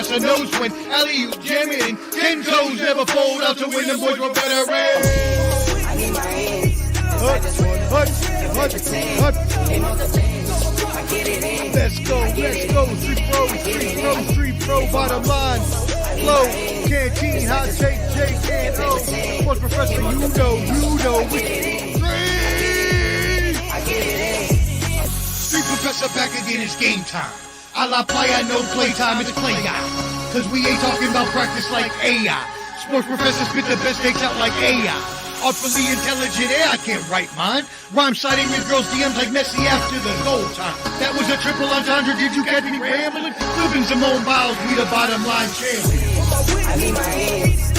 Professor knows when alley-oop jamming and 10 toes never fold out to win. Them boys were better ran. I need my hands. Let's go. Street pro, bottom line. Flow, canteen, hot take, Jake, and O. Sports Professor, you know. Street Professor back again, it's game time. A la playa, no playtime, it's play guy. Cause we ain't talking about practice like AI. Sports Professor spit the best takes out like AI. Artfully intelligent, I can't write mine. Rhyme citing with girls' DMs like Messi after the goal time. That was a triple entendre, did you catch me rambling? Flipping Simone Biles, we the bottom line champion. I need my hands.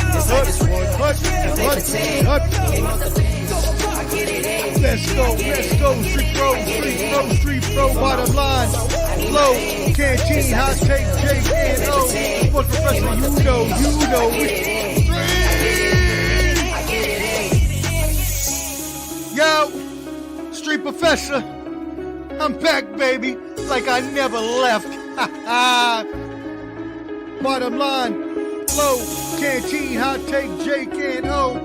Let's go. Street pro, bottom line. Flow, canteen, hot take, Jake, and O. Sports Professor, you know. Yo, Street Professor, I'm back, baby, like I never left. Bottom line, flow, canteen, hot take, Jake, and O.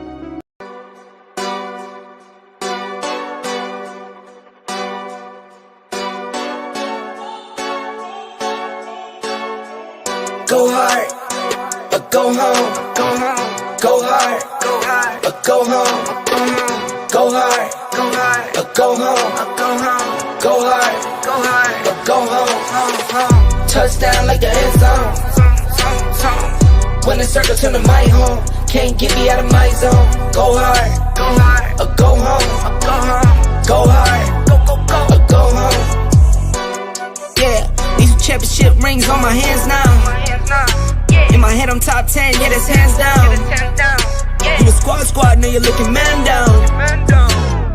Go hard, or go home. Go hard, or go home. Go hard, or go home. Go hard, or go home. Touchdown like the end zone. When the circle turn to my home, can't get me out of my zone. Go hard, or go home. Go hard, or go home. Yeah, these championship rings on my hands now. In my head I'm top 10, yeah, that's hands down. You the squad, now you're looking man down.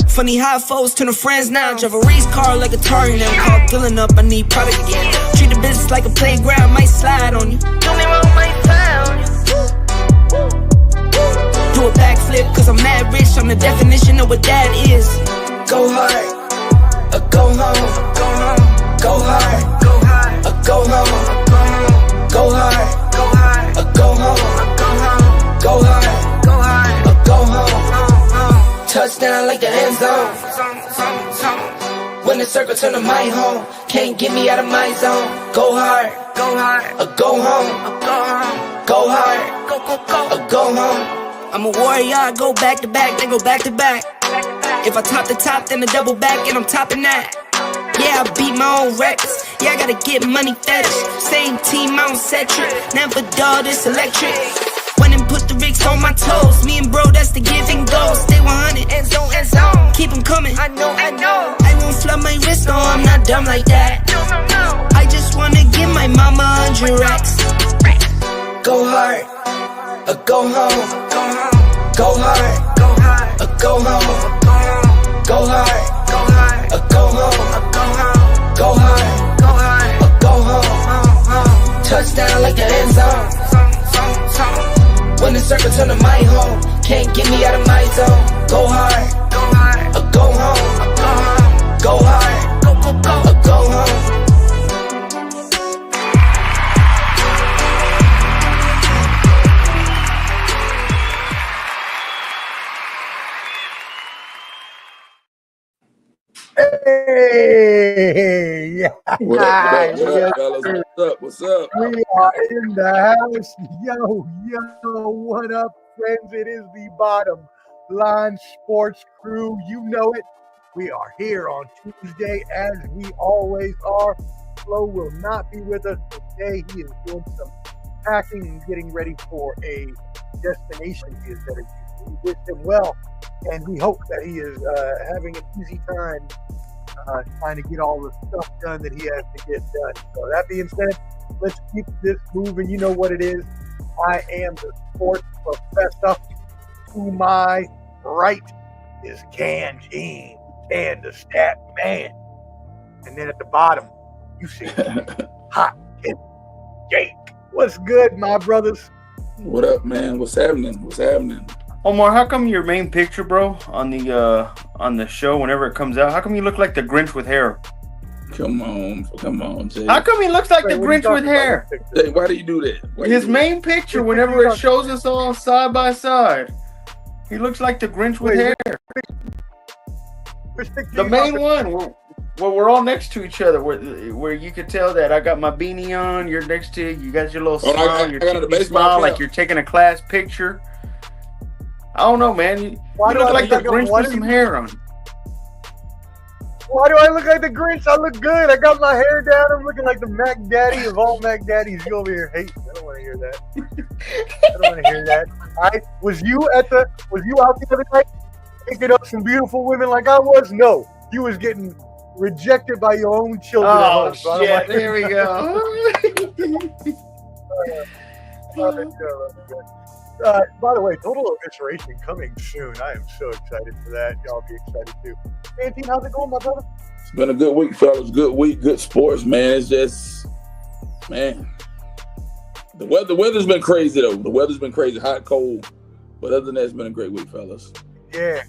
Funny how foes turn to friends now. Drive a race car like a Atari now. Call filling up, I need product again. Treat the business like a playground, might slide on you. Don't me wrong, might slide on you. Do a backflip, cause I'm mad rich. I'm the definition of what that is. Go hard, or go home. Go hard, or go home. Go hard, or go home. Go hard, or go home. Touchdown like the end zone. When the circle turn to my home, can't get me out of my zone. Go hard, or go home. Go hard, or go home. I'm a warrior, I go back to back, then go back to back. If I top the top, then I double back, and I'm topping that. Yeah, I beat my own records. Yeah, I gotta get money fetish. Same team, I don't set trip. Never dull, this electric. Went and put the rigs on my toes. Me and bro, that's the give and go. Stay 100, end zone. Keep them coming. I know. I won't flub my wrist, no, I'm not dumb like that. No. I just wanna give my mama 100 racks. Go hard, or go home. Go hard, or go home. Go hard, or go home. Go hard, or go home. Touchdown like the end zone. When the circle turn to my home, can't get me out of my zone. Go hard, or go home. Go hard, or go home. Hey! What up, fellas? What's up? We are in the house. Yo, what up, friends? It is the Bottom Line Sports Crew. You know it. We are here on Tuesday, as we always are. Flo will not be with us today. He is doing some packing and getting ready for a destination he is headed to. We wish him well, and we hope that he is having an easy time trying to get all the stuff done that he has to get done. So that being said, let's keep this moving. You know what it is. I am the sports professor. To my right is Canteen, and the stat man. And then at the bottom, you see Hot Tip Jake. What's good, my brothers? What up, man? What's happening? Omar, how come your main picture, bro, on the show whenever it comes out, how come you look like the Grinch with hair? Come on, Jay. How come he looks like the Wait, what are you Grinch with talking about? hair? What picture? Jay, why do you do that? Why you His do main picture, whenever it shows us all side by side, he looks like the Grinch with Wait, hair. Which picture The you main talking one, where we're all next to each other, where you could tell that I got my beanie on, you're next to you got your little smile, I your got the cheeky baseball smile, cap. like you're taking a class picture. I don't know, man. You Why do look I like the look like- Grinch why with do some you- hair on. Why do I look like the Grinch? I look good. I got my hair down. I'm looking like the Mac Daddy of all Mac Daddies. You over here hating. I don't want to hear that. I don't want to hear that. Was you out the other night picking up some beautiful women like I was? No. You was getting rejected by your own children at Oh, home. So I don't shit. want to There we go. By the way, Total Evisceration coming soon. I am so excited for that. Y'all be excited too. Anthony, how's it going, my brother? It's been a good week, fellas. Good week, good sports, man. It's just, man. The weather's been crazy though. The weather's been crazy, hot, cold. But other than that, it's been a great week, fellas. Yeah.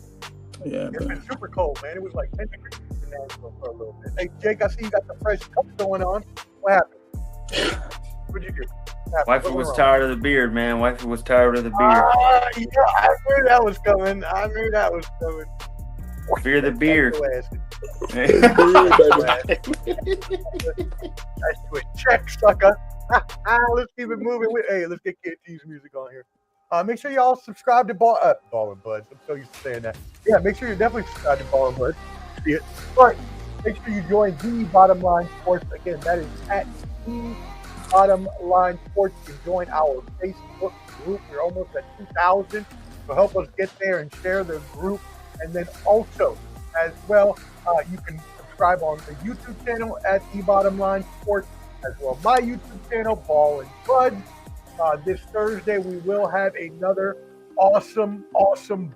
Yeah, It's man. been super cold, man. It was like 10 degrees in Nashville for a little bit. Hey, Jake, I see you got the fresh cup going on. What happened? What'd you do? Wifey was tired of the beard, man. Wifey was tired of the beard. Yeah, I knew that was coming. Fear the beard. That's you a check, sucker. Let's keep it moving. Hey, let's get KT's music on here. Make sure y'all subscribe to Ball and Buds. I'm so used to saying that. Yeah, make sure you're definitely subscribed to Ball and Buds. See it. But make sure you join the Bottom Line Sports. Again, that is at the Bottom Line Sports. You can join our Facebook group. We're almost at 2,000. So help us get there and share the group. And then also, as well, you can subscribe on the YouTube channel at the Bottom Line Sports, as well my YouTube channel, Ball and Buds. This Thursday, we will have another awesome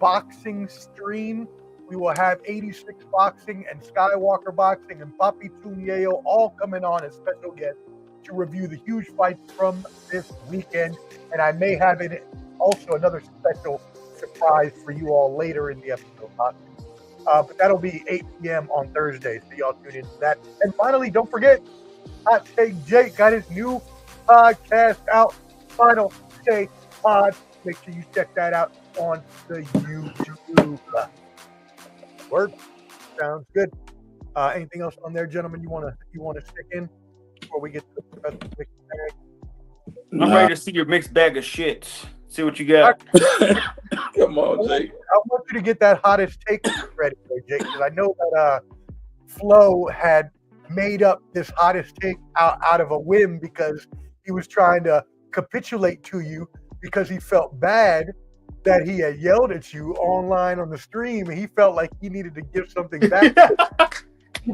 boxing stream. We will have 86 Boxing and Skywalker Boxing and Papi Tuñeo all coming on as special guests to review the huge fights from this weekend. And I may have it also another special surprise for you all later in the episode. But that'll be 8 p.m. on Thursday, so y'all tune into that. And finally, don't forget, Hot Take Jake got his new podcast out, Final Say Pod. Make sure you check that out on the YouTube. Word. Sounds good. Anything else on there, gentlemen, you wanna stick in before we get to the rest of the mixed bag? I'm ready to see your mixed bag of shits. See what you got. Come on, Jake. I want you to get that hottest take ready, Jake, because I know that Flo had made up this hottest take out of a whim because he was trying to capitulate to you because he felt bad that he had yelled at you online on the stream, and he felt like he needed to give something back to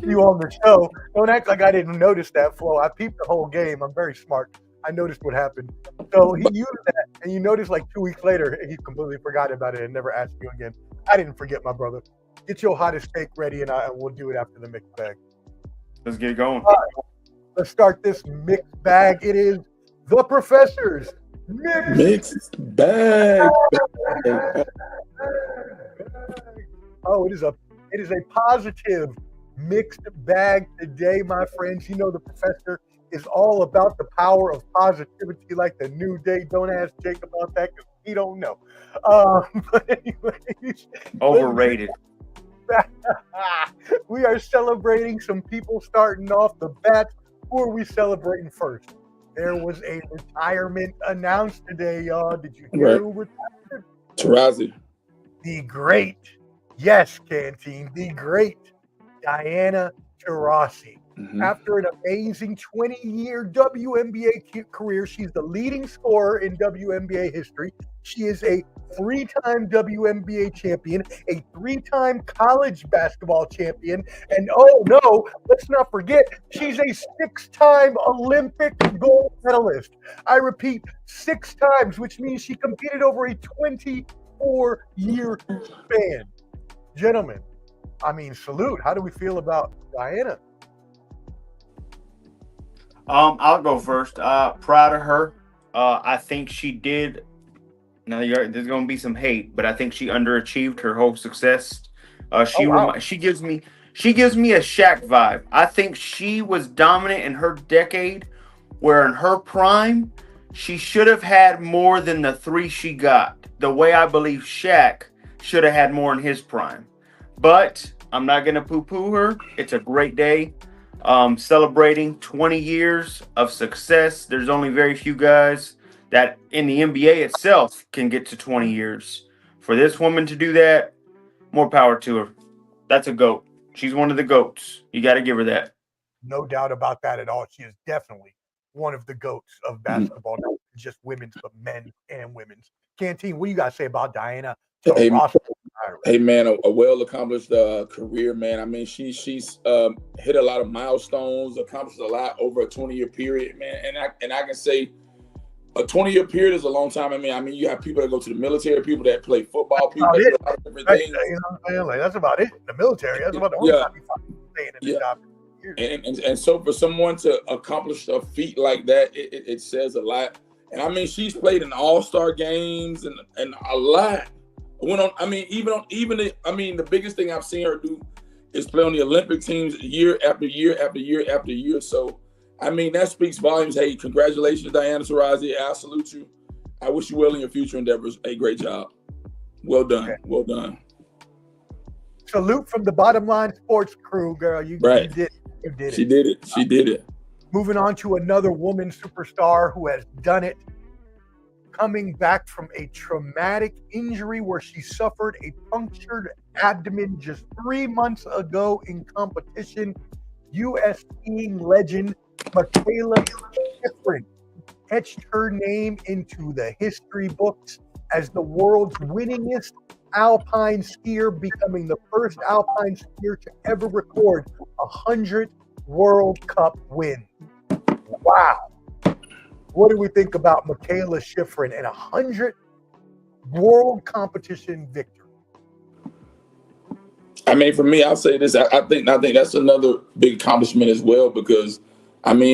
you on the show. Don't act like I didn't notice that, Flo. I peeped the whole game. I'm very smart. I noticed what happened. So he used that, and you notice like 2 weeks later, he completely forgot about it and never asked you again. I didn't forget, my brother. Get your hottest take ready, and we'll do it after the mixed bag. Let's get it going. All right, let's start this mixed bag. It is the Professor's Mixed bag. Oh, it is a positive mixed bag today, my friends. You know the Professor is all about the power of positivity, like the new day. Don't ask Jake about that because he don't know. But anyways, Overrated. we are celebrating some people starting off the bat. Who are we celebrating first? There was a retirement announced today, y'all. Did you hear who retired? Tarazi. The great, yes, Canteen, the great Diana Taurasi. Mm-hmm. After an amazing 20-year WNBA career, she's the leading scorer in WNBA history. She is a 3-time WNBA champion, a 3-time college basketball champion, and oh no, let's not forget, she's a 6-time Olympic gold medalist. I repeat, 6 times, which means she competed over a 24-year span. Gentlemen, I mean, salute. How do we feel about Diana? I'll go first. Proud of her. I think she did. Now there's going to be some hate, but I think she underachieved her whole success. She gives me She gives me a Shaq vibe. I think she was dominant in her decade, where in her prime, she should have had more than the 3 she got. The way I believe Shaq should have had more in his prime. But I'm not going to poo-poo her. It's a great day. Celebrating 20 years of success. There's only very few guys that in the NBA itself can get to 20 years. For this woman to do that, more power to her. That's a GOAT. She's one of the GOATs. You got to give her that. No doubt about that at all. She is definitely one of the GOATs of basketball, not just women's, but men and women's. Canteen, what do you got to say about Diana? Hey man, a well-accomplished career, man. I mean, she's hit a lot of milestones, accomplished a lot over a 20-year period, man. And I can say a 20-year period is a long time. I mean, you have people that go to the military, people that play football, people that do a lot of different things. You know what I'm saying? Like, that's about it. The military. That's about the only time you staying in the job. And so for someone to accomplish a feat like that, it says a lot. And I mean, she's played in all-star games and a lot. Went on. I mean, the biggest thing I've seen her do is play on the Olympic teams year after year after year after year. So, I mean, that speaks volumes. Hey, congratulations, Diana Taurasi. I salute you. I wish you well in your future endeavors. Hey, great job. Well done. Okay. Well done. Salute from the Bottom Line Sports crew, girl. You did it. She did it. She did it. Moving on to another woman superstar who has done it. Coming back from a traumatic injury where she suffered a punctured abdomen just 3 months ago in competition, U.S. skiing legend Michaela Schifrin etched her name into the history books as the world's winningest alpine skier, becoming the first alpine skier to ever record 100 World Cup wins. Wow. What do we think about Michaela Schifrin and 100 world competition victory? I mean, for me, I'll say this. I think that's another big accomplishment as well, because I don't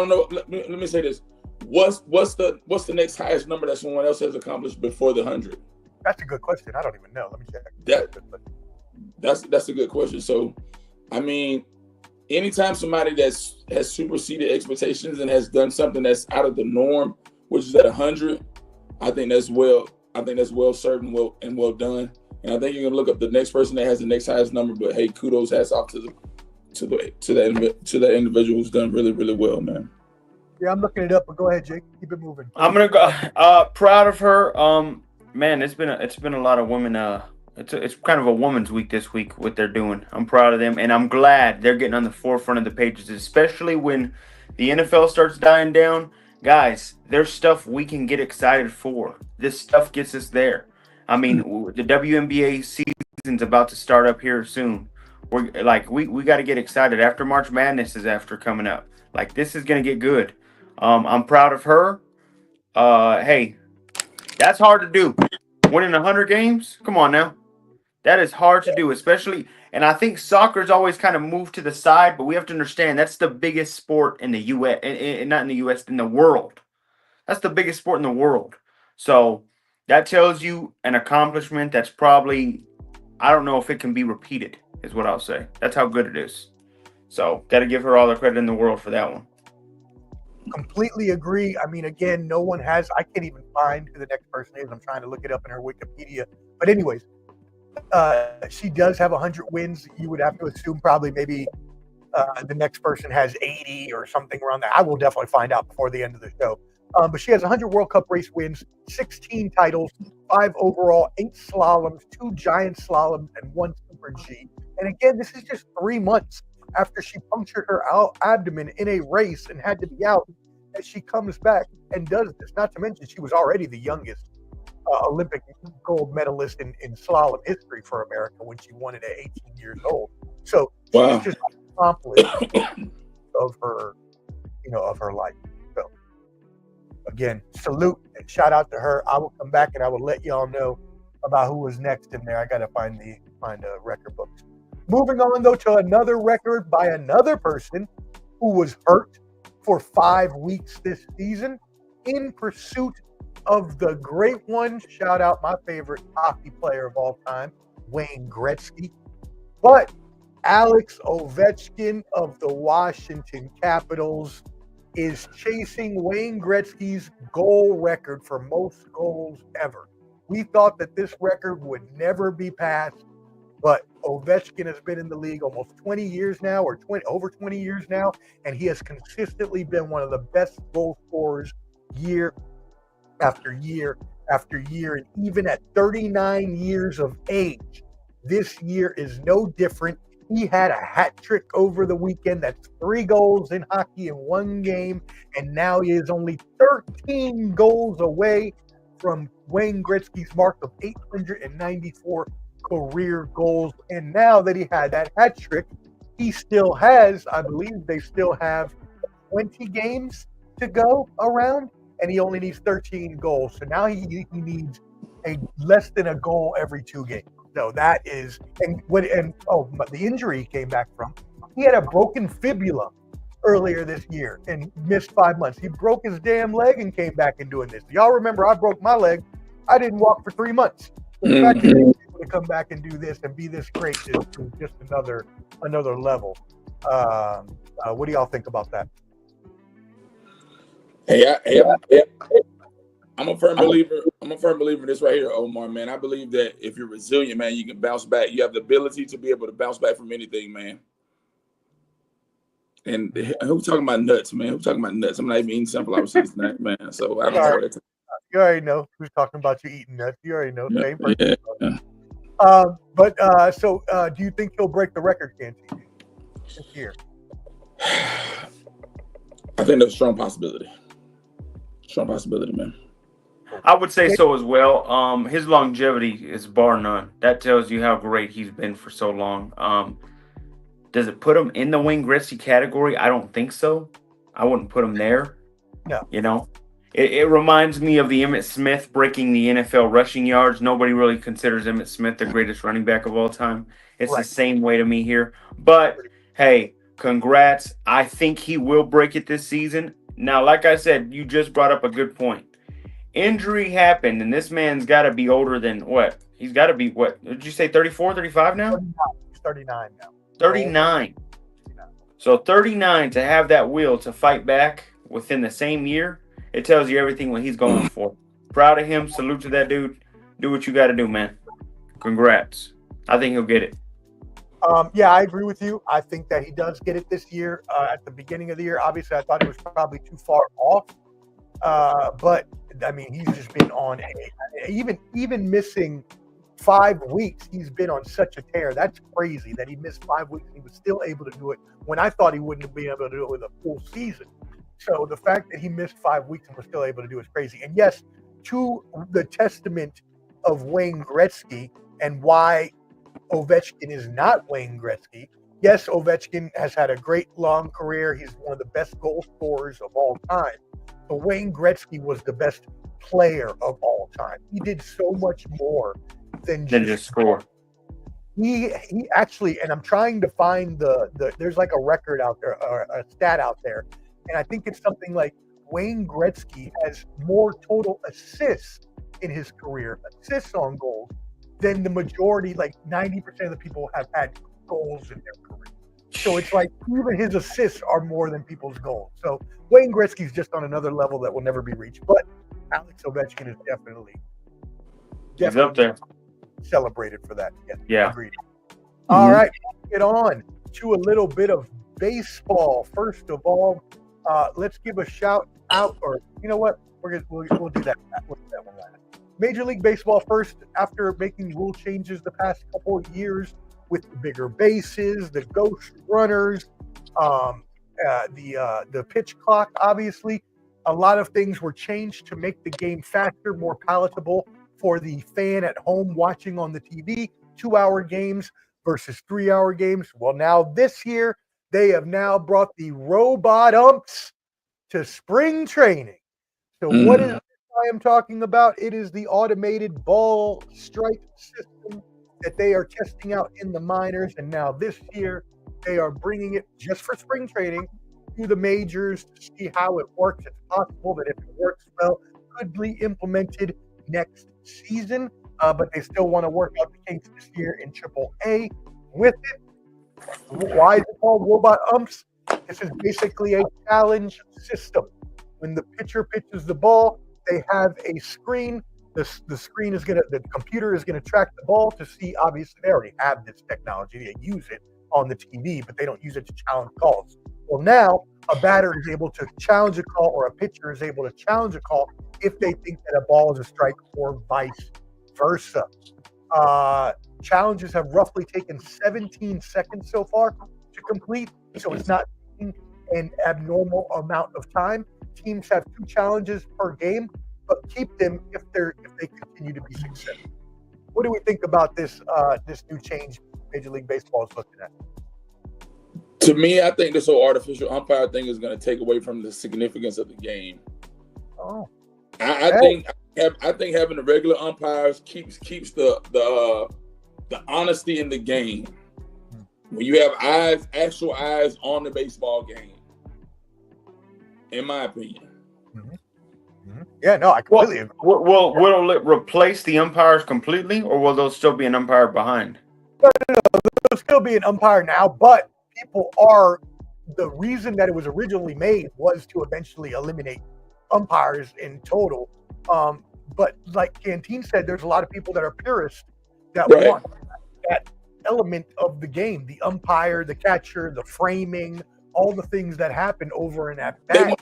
know. Let me say this. What's the next highest number that someone else has accomplished before the 100? That's a good question. I don't even know. Let me check. That's a good question. So, I mean, anytime somebody has superseded expectations and has done something that's out of the norm, which is at 100, I think that's well served and well done. And I think you're gonna look up the next person that has the next highest number. But hey, kudos, hats off to that individual who's done really, really well, man. Yeah, I'm looking it up, but go ahead, Jake. Keep it moving. I'm gonna go. Proud of her. Man, it's been a lot of women. It's kind of a woman's week this week, what they're doing. I'm proud of them, and I'm glad they're getting on the forefront of the pages, especially when the NFL starts dying down. Guys, there's stuff we can get excited for. This stuff gets us there. I mean, the WNBA season's about to start up here soon. We're like, we got to get excited. After March Madness is after coming up. Like, this is going to get good. I'm proud of her. Hey, that's hard to do. Winning 100 games? Come on now. That is hard to do, especially, and I think soccer's always kind of moved to the side, but we have to understand that's the biggest sport in the U.S., not in the U.S., in the world. That's the biggest sport in the world. So that tells you an accomplishment that's probably, I don't know if it can be repeated, is what I'll say. That's how good it is. So got to give her all the credit in the world for that one. Completely agree. I mean, again, no one has, I can't even find who the next person is. I'm trying to look it up in her Wikipedia. But anyways, she does have 100 wins. You would have to assume probably maybe the next person has 80 or something around that. I will definitely find out before the end of the show. But she has 100 World Cup race wins, 16 titles, 5 overall, 8 slaloms, 2 giant slaloms, and 1 Super G. And again, this is just 3 months after she punctured her abdomen in a race and had to be out, as she comes back and does this. Not to mention, she was already the youngest Olympic gold medalist in slalom history for America when she won it at 18 years old. So she's just accomplished of her life. So again, salute and shout out to her. I will come back and I will let y'all know about who was next in there. I got to find the record books. Moving on though to another record by another person who was hurt for 5 weeks this season in pursuit of the great one. Shout out my favorite hockey player of all time, Wayne Gretzky. But Alex Ovechkin of the Washington Capitals is chasing Wayne Gretzky's goal record for most goals ever. We thought that this record would never be passed, but Ovechkin has been in the league almost 20 years now, or over 20 years now, and he has consistently been one of the best goal scorers year after year after year. And even at 39 years of age, this year is no different. He had a hat trick over the weekend. That's 3 goals in hockey in one game. And now he is only 13 goals away from Wayne Gretzky's mark of 894 career goals. And now that he had that hat trick, he still has, I believe they still have 20 games to go around, and he only needs 13 goals. So now he needs less than a goal every 2 games. So that is, the injury he came back from, he had a broken fibula earlier this year and missed 5 months. He broke his damn leg and came back and doing this. Y'all remember I broke my leg. I didn't walk for 3 months. The fact that he's able to come back and do this and be this great is just another level. What do y'all think about that? I'm a firm believer. I'm a firm believer in this right here, Omar. Man, I believe that if you're resilient, man, you can bounce back. You have the ability to be able to bounce back from anything, man. And who's talking about nuts, man? Who's talking about nuts? I'm not even eating sunflower seeds tonight, man. So I don't know what it's. You already know who's talking about you eating nuts. You already know. Same person. Yeah. So do you think he'll break the record, Canty, this year? I think there's a strong possibility. Strong possibility, man. I would say so as well. His longevity is bar none. That tells you how great he's been for so long. Does it put him in the Wayne Gretzky category? I don't think so. I wouldn't put him there. No. You know, it reminds me of the Emmitt Smith breaking the NFL rushing yards. Nobody really considers Emmitt Smith the greatest running back of all time. It's right. The same way to me here. But hey, congrats. I think he will break it this season. Now, like I said, you just brought up a good point. Injury happened, and this man's got to be older than what? He's got to be, what? Did you say 34, 35 now? 39 now. 39. So 39 to have that will to fight back within the same year, it tells you everything what he's going for. Proud of him. Salute to that dude. Do what you got to do, man. Congrats. I think he'll get it. Yeah, I agree with you. I think that he does get it this year. At the beginning of the year, obviously, I thought he was probably too far off. But I mean, he's just been on even missing 5 weeks. He's been on such a tear. That's crazy that he missed 5 weeks and he was still able to do it when I thought he wouldn't have been able to do it with a full season. So the fact that he missed 5 weeks and was still able to do it is crazy. And yes, to the testament of Wayne Gretzky and why Ovechkin is not Wayne Gretzky. Yes, Ovechkin has had a great long career. He's one of the best goal scorers of all time. But Wayne Gretzky was the best player of all time. He did so much more than just score. He actually, and I'm trying to find the there's like a record out there, or a stat out there, and I think it's something like Wayne Gretzky has more total assists in his career, assists on goals, than the majority, like 90% of the people have had goals in their career. So it's like even his assists are more than people's goals. So Wayne Gretzky's just on another level that will never be reached. But Alex Ovechkin is definitely up there, celebrated for that. Yes, yeah. Agreed. All right, let's get on to a little bit of baseball. First of all, let's give a shout out, or you know what? We'll do that. We'll do that one last. Major League Baseball first, after making rule changes the past couple of years with the bigger bases, the ghost runners, the pitch clock, obviously. A lot of things were changed to make the game faster, more palatable for the fan at home watching on the TV. 2-hour games versus 3-hour games. Well, now this year, they have now brought the robot umps to spring training. So what is I am talking about? It is the automated ball strike system that they are testing out in the minors. And now this year, they are bringing it just for spring training to the majors to see how it works. It's possible that if it works well, it could be implemented next season. But they still want to work out the kinks this year in AAA. with it. Why is it called robot umps? This is basically a challenge system. When the pitcher pitches the ball, they have a screen. The screen is the computer is gonna track the ball to see. Obviously, they already have this technology. They use it on the TV, but they don't use it to challenge calls. Well, now a batter is able to challenge a call, or a pitcher is able to challenge a call if they think that a ball is a strike, or vice versa. Challenges have roughly taken 17 seconds so far to complete, so it's not an abnormal amount of time. Teams have 2 challenges per game, but keep them if they continue to be successful. What do we think about this new change Major League Baseball is looking at? To me, I think this whole artificial umpire thing is going to take away from the significance of the game. Oh, I think having the regular umpires keeps the honesty in the game. When you have actual eyes on the baseball game, in my opinion. Yeah, no, I completely agree. Will it replace the umpires completely, or will there still be an umpire behind? No, there'll still be an umpire now, but the reason that it was originally made was to eventually eliminate umpires in total. But like Canteen said, there's a lot of people that are purists that want that element of the game, the umpire, the catcher, the framing, all the things that happen over in at bat.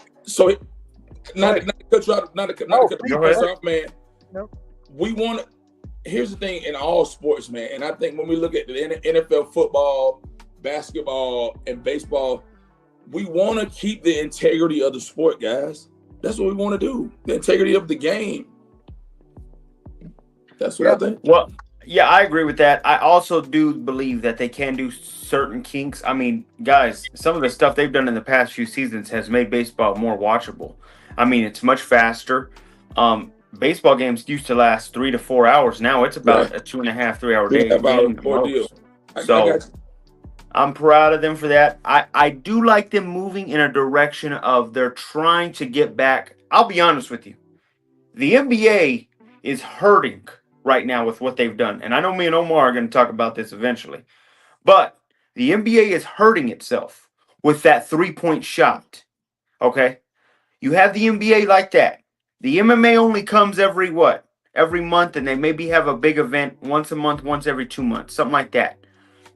Not to cut you off, man. No. We want to. Here's the thing in all sports, man, and I think when we look at the NFL, football, basketball, and baseball, we want to keep the integrity of the sport, guys. That's what we want to do. The integrity of the game. That's what I think. Well, yeah, I agree with that. I also do believe that they can do certain kinks. I mean, guys, some of the stuff they've done in the past few seasons has made baseball more watchable. I mean, it's much faster. Baseball games used to last 3 to 4 hours. Now it's about a 2.5, 3 hour day. So I'm proud of them for that. I do like them moving in a direction of they're trying to get back. I'll be honest with you. The NBA is hurting right now with what they've done. And I know me and Omar are going to talk about this eventually. But the NBA is hurting itself with that 3-point shot. Okay? You have the NBA like that. The MMA only comes every month, and they maybe have a big event once a month, once every 2 months, something like that.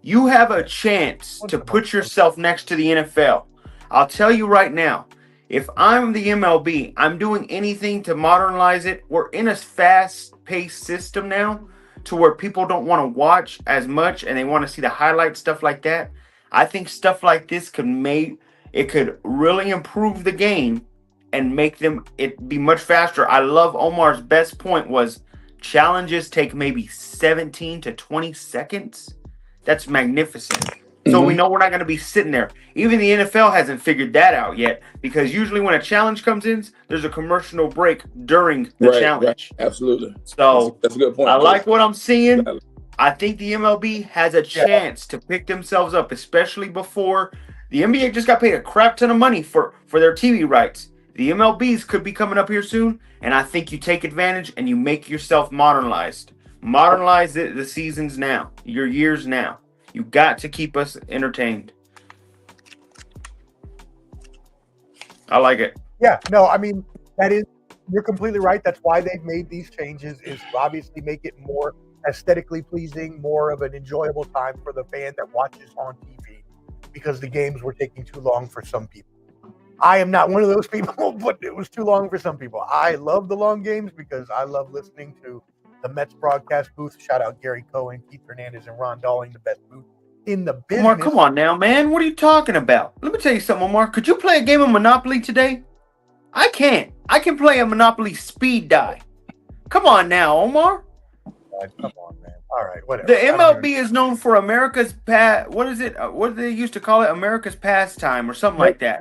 You have a chance to put yourself next to the NFL. I'll tell you right now, if I'm the MLB, I'm doing anything to modernize it. We're in a fast-paced system now to where people don't want to watch as much and they want to see the highlight stuff like that. I think stuff like this could really improve the game and make it be much faster. I love Omar's best point was challenges take maybe 17 to 20 seconds. That's magnificent. So we know we're not going to be sitting there. Even the NFL hasn't figured that out yet, because usually when a challenge comes in, there's a commercial break during the challenge. Right. Absolutely. So that's a good point. I like what I'm seeing. I think the MLB has a chance to pick themselves up, especially before the NBA just got paid a crap ton of money for their TV rights. The MLBs could be coming up here soon, and I think you take advantage and you make yourself modernized. Modernize the seasons now, your years now. You got to keep us entertained. I like it. Yeah, no, I mean, you're completely right. That's why they've made these changes, is to obviously make it more aesthetically pleasing, more of an enjoyable time for the fan that watches on TV, because the games were taking too long for some people. I am not one of those people, but it was too long for some people. I love the long games because I love listening to the Mets broadcast booth. Shout out Gary Cohen, Keith Hernandez, and Ron Dalling, the best booth in the business. Omar, come on now, man. What are you talking about? Let me tell you something, Omar. Could you play a game of Monopoly today? I can't. I can play a Monopoly speed die. Come on now, Omar. Come on, man. All right, whatever. The MLB is known for America's what is it? What do they used to call it? America's pastime or something like that.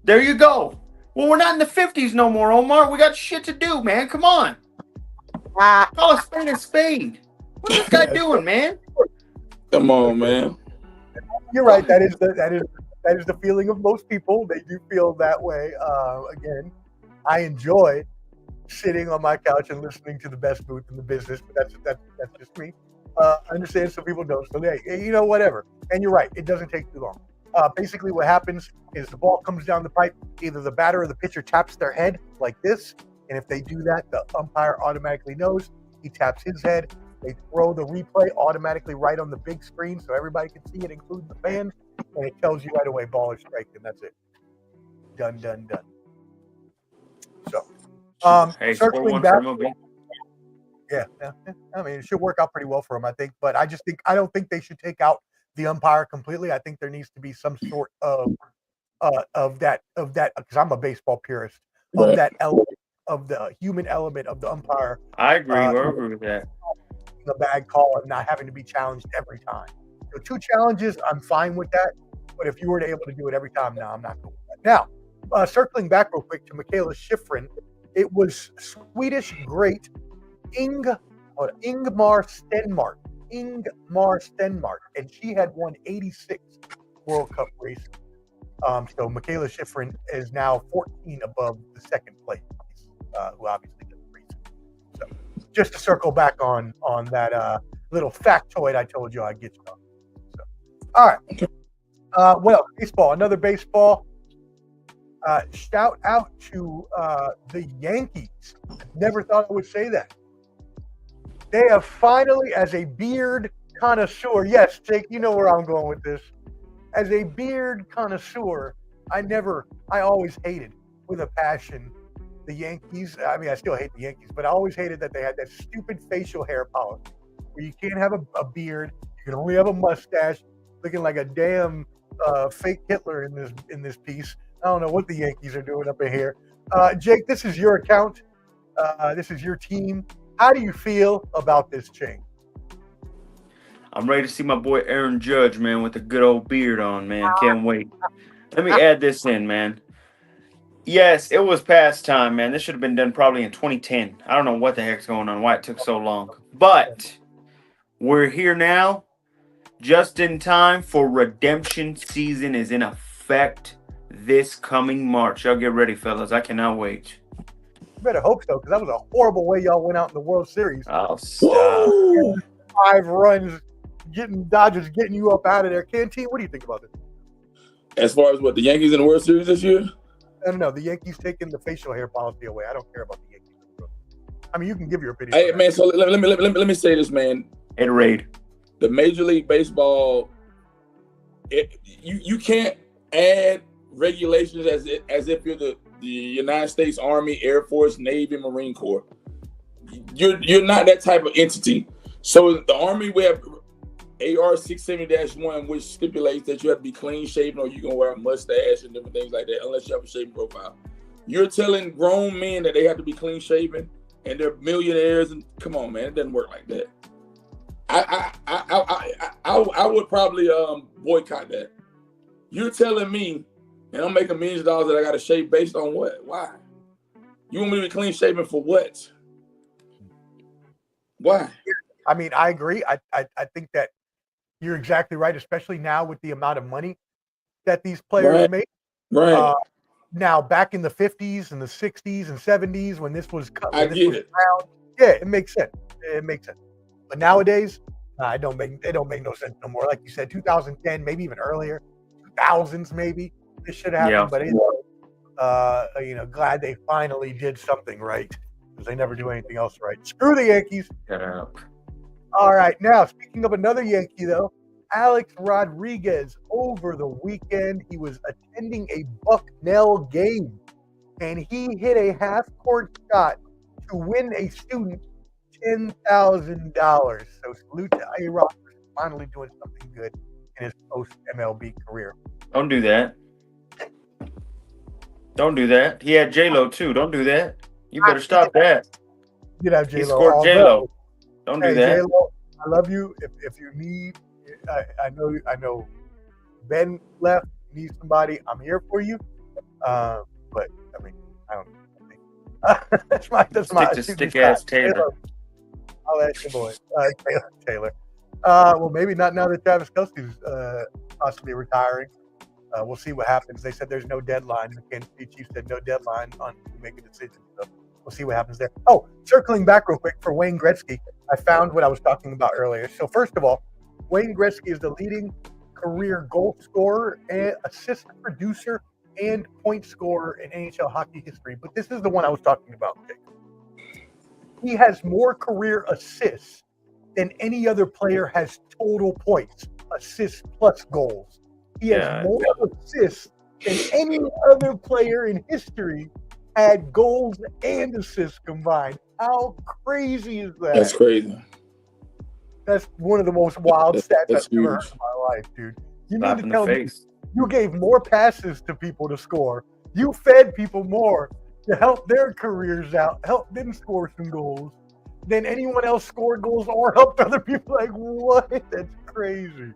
There you go. Well, we're not in the 50s no more, Omar. We got shit to do, man. Come on. Call a spade a spade. What's this guy doing, man? Come on, man. You're right. That is the feeling of most people. They do feel that way. Again, I enjoy sitting on my couch and listening to the best booth in the business, but that's just me. I understand some people don't. So, hey, whatever. And you're right. It doesn't take too long. Basically, what happens is the ball comes down the pipe. Either the batter or the pitcher taps their head like this. And if they do that, the umpire automatically knows. He taps his head. They throw the replay automatically right on the big screen so everybody can see it, including the fans. And it tells you right away, ball is strike, and that's it. Done. So, circling back. Yeah. I mean, it should work out pretty well for him, I think. But I don't think they should take out the umpire completely. I think there needs to be some sort of that, because I'm a baseball purist, of that element, of the human element of the umpire. I agree. I agree with that. The bad call and not having to be challenged every time. So 2 challenges, I'm fine with that. But if you were able to do it every time, no, I'm not going with that. Now, circling back real quick to Michaela Schifrin, it was Swedish great Ingmar Stenmark, and she had won 86 World Cup races. So Michaela Schifrin is now 14 above the second place, who obviously did the race. So just to circle back on that little factoid I told you I'd get you on. So, all right. Well, baseball, another baseball. Shout out to the Yankees. Never thought I would say that. They have finally, as a beard connoisseur, yes, Jake, you know where I'm going with this. As a beard connoisseur, I always hated with a passion the Yankees. I mean, I still hate the Yankees, but I always hated that they had that stupid facial hair policy where you can't have a beard, you can only have a mustache, looking like a damn fake Hitler in this piece. I don't know what the Yankees are doing up in here. Jake, this is your account. This is your team. How do you feel about this change? I'm ready to see my boy Aaron Judge, man, with a good old beard on, man. Can't wait. Let me add this in, man. Yes, it was past time, man. This should have been done probably in 2010. I don't know what the heck's going on, why it took so long. But we're here now, just in time for redemption season is in effect this coming March. Y'all get ready, fellas. I cannot wait. You better hope so, because that was a horrible way y'all went out in the World Series. Oh, stop. 5 runs, Dodgers getting you up out of there. Canteen, what do you think about this? As far as what, the Yankees in the World Series this year? No, the Yankees taking the facial hair policy away. I don't care about the Yankees. I mean, you can give your opinion. Hey, man, so let me say this, man. Ed Raid. The Major League Baseball, you can't add regulations as if you're the United States Army, Air Force, Navy, Marine Corps. You're not that type of entity. So the Army, we have AR 670-1, which stipulates that you have to be clean shaven or you're gonna wear a mustache and different things like that, unless you have a shaving profile. You're telling grown men that they have to be clean shaven and they're millionaires, and come on, man, it doesn't work like that. I would probably boycott that. You're telling me, and I'm making millions of dollars, that I got to shave based on what? Why? You want me to be clean shaven for what? Why? I mean, I agree. I think that you're exactly right, especially now with the amount of money that these players make. Right. Now, back in the 50s and the 60s and 70s, when this was cut, I get it. Around, yeah, it makes sense. It makes sense. But nowadays, it don't make no sense no more. Like you said, 2010, maybe even earlier, 2000s maybe this should happen. Yeah. But glad they finally did something right, because they never do anything else right. Screw the Yankees. Shut up. All right, now speaking of another Yankee though, Alex Rodriguez over the weekend, he was attending a Bucknell game, and he hit a half-court shot to win a student $10,000. So salute to A-Rod for finally doing something good in his post-MLB career. Don't do that. Don't do that. He had J-Lo too. Don't do that. You better stop that. You have J-Lo. He scored J-Lo. Don't do that. J-Lo, I love you. If you need, I know Ben left, need somebody, I'm here for you. But I mean, I don't know. That's my stick ass Taylor. I'll ask your boy, Taylor. Well, maybe not now that Travis Kelce's possibly retiring. We'll see what happens. They said there's no deadline. The Kansas City Chiefs said no deadline on to make a decision. So we'll see what happens there. Oh, circling back real quick for Wayne Gretzky. I found what I was talking about earlier. So first of all, Wayne Gretzky is the leading career goal scorer, and assist producer, and point scorer in NHL hockey history. But this is the one I was talking about, Jake. He has more career assists than any other player has total points, assists plus goals. He has more assists than any other player in history had goals and assists combined. How crazy is that? That's crazy. That's one of the most wild stats that's I've ever heard huge. in my life, dude. You Slap need in to the tell me face. you gave more passes to people to score. You fed people more to help their careers out, help them score some goals than anyone else scored goals or helped other people. Like, what? That's crazy.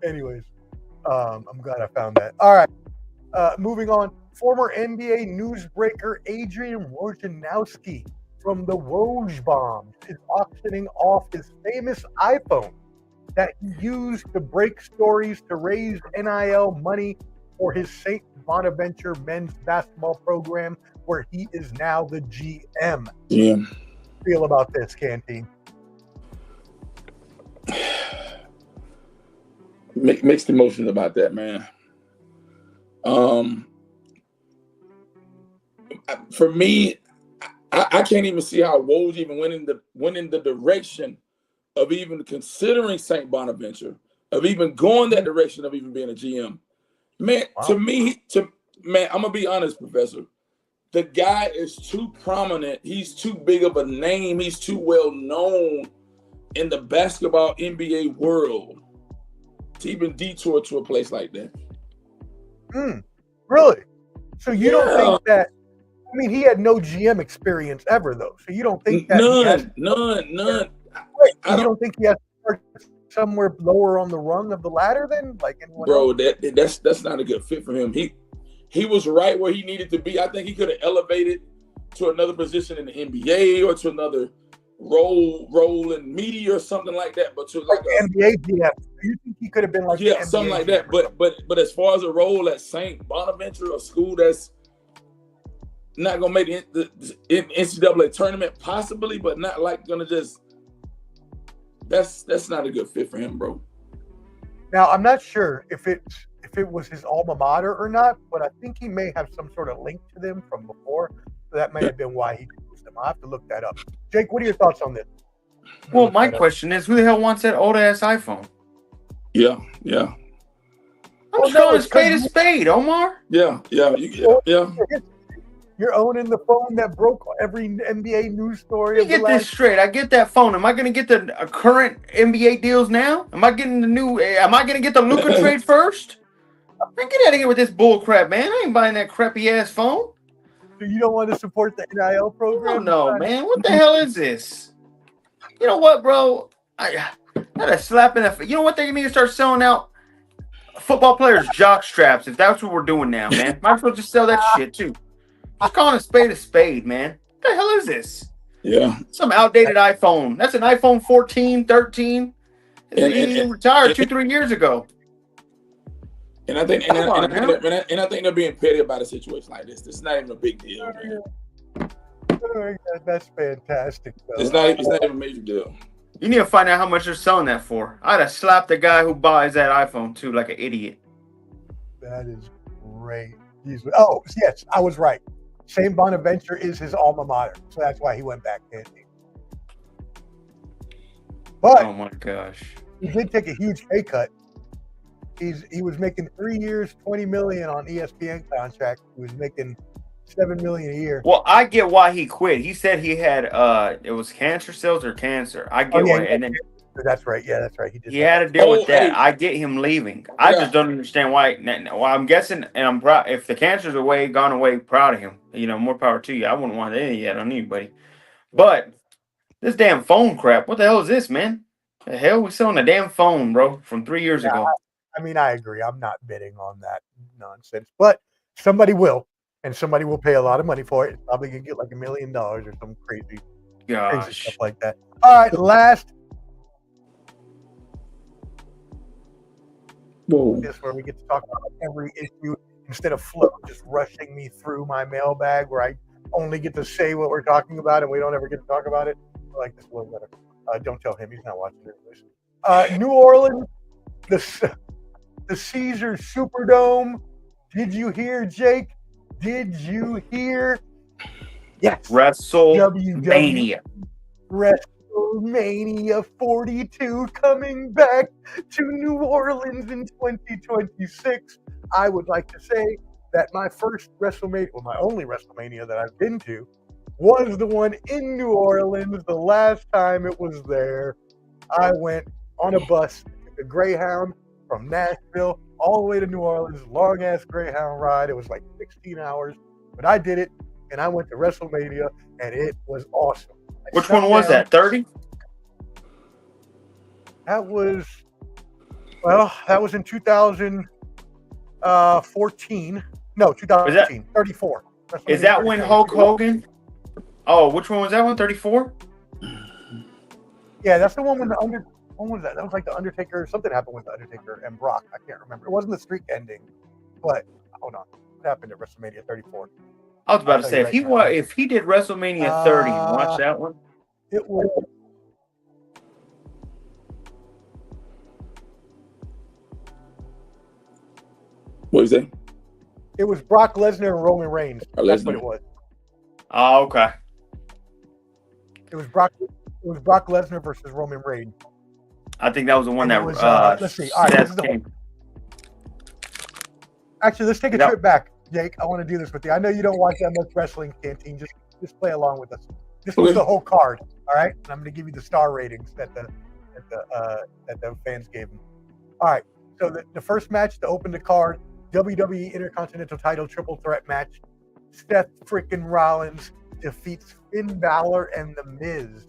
Anyways, I'm glad I found that. All right. Moving on. Former NBA newsbreaker Adrian Wojnarowski from the Woj Bombs is auctioning off his famous iPhone that he used to break stories to raise NIL money for his St. Bonaventure men's basketball program, where he is now the GM. Yeah. Feel about this, Canteen? Mixed emotions about that, man. For me, I can't even see how Woj even went in the direction of even considering St. Bonaventure, of even going that direction of even being a GM. Man, Wow. to me, I'm gonna be honest, Professor. The guy is too prominent. He's too big of a name. He's too well known in the basketball NBA world to even detour to a place like that. Really? So you don't think that? I mean, he had no GM experience ever, though. So you don't think that none. You don't think he has to start somewhere lower on the rung of the ladder then, like anyone else? Bro, that's not a good fit for him. He was right where he needed to be. I think he could have elevated to another position in the NBA or to another role in media or something like that. But to like the NBA GM, you think he could have been like the NBA something like that. But as far as a role at St. Bonaventure, a school that's not gonna make the NCAA tournament, possibly, but not like gonna just. That's not a good fit for him, bro. Now I'm not sure if it was his alma mater or not, but I think he may have some sort of link to them from before. So that may have been why he chose them. I'll have to look that up. Jake, what are your thoughts on this? Well, my question is, who the hell wants that old ass iPhone? Yeah. I'm calling a spade, Omar. Yeah. You're owning the phone that broke every NBA news story. Let me get this straight. I get that phone. Am I going to get the current NBA deals now? Am I getting the new? Am I going to get the Luka trade first? Man, get out of here with this bull crap, man. I ain't buying that crappy ass phone. So you don't want to support the NIL program? No, man. What the hell is this? You know what, bro? I got a slap in the face. You know what? They need to start selling out football players' jock straps. If that's what we're doing now, man. Might as well just sell that shit too. Just calling a spade, man. What the hell is this? Yeah. Some outdated iPhone. That's an iPhone 14, 13. He retired 2-3 years ago. And I think they're being petty about a situation like this. This is not even a big deal, man. That's fantastic, though. It's not even a major deal. You need to find out how much they're selling that for. I'd have slapped the guy who buys that iPhone too, like an idiot. That is great. Yes, I was right. St. Bonaventure is his alma mater, so that's why he went back there. But oh my gosh, he did take a huge pay cut. He was making 3 years, $20 million on ESPN contract. He was making $7 million a year. Well, I get why he quit. He said he had it was cancer cells or cancer. I get why, and then that's right. Yeah, that's right. He had to deal with that. I get him leaving. I just don't understand why. Well, I'm guessing, and I'm proud. If the cancer's gone away, proud of him. You know, more power to you. I wouldn't want any of that on anybody. But this damn phone crap. What the hell is this, man? The hell, we selling a damn phone, bro, from 3 years ago. I mean, I agree. I'm not bidding on that nonsense, but somebody will, and somebody will pay a lot of money for it. It's probably gonna get like $1 million or some crazy stuff like that. All right, last. Whoa. This where we get to talk about every issue instead of Flo just rushing me through my mailbag where I only get to say what we're talking about and we don't ever get to talk about it. I like this a little better. Don't tell him, he's not watching it. New Orleans, the Caesars Superdome. Did you hear, Jake? Did you hear? Yes. WrestleMania. WrestleMania 42 coming back to New Orleans in 2026. I would like to say that my first WrestleMania, well, my only WrestleMania that I've been to, was the one in New Orleans. The last time it was there, I went on a bus, a Greyhound from Nashville all the way to New Orleans. Long ass Greyhound ride. It was like 16 hours, but I did it, and I went to WrestleMania, and it was awesome. Which one was that? 30? That was in 2014. No, 2015. 34. Is that when Hulk Hogan? Oh, which one was that one? 34? Yeah, that's the one when when was that? That was like the Undertaker. Something happened with the Undertaker and Brock. I can't remember. It wasn't the streak ending, but hold on. What happened at WrestleMania 34? I was about to say, if he did WrestleMania 30, watch that one. It was. What is that? It was Brock Lesnar and Roman Reigns. That's what it was. Oh, okay. It was Brock Lesnar versus Roman Reigns. I think that was the one that was. Let's see. All right, Seth came. Actually, let's take a trip back, Jake. I want to do this with you. I know you don't watch that much wrestling, Canteen. Just play along with us. This was the whole card. All right, and I'm going to give you the star ratings that the fans gave him. All right. So the first match to open the card, WWE Intercontinental Title Triple Threat match. Seth freaking Rollins defeats Finn Balor and The Miz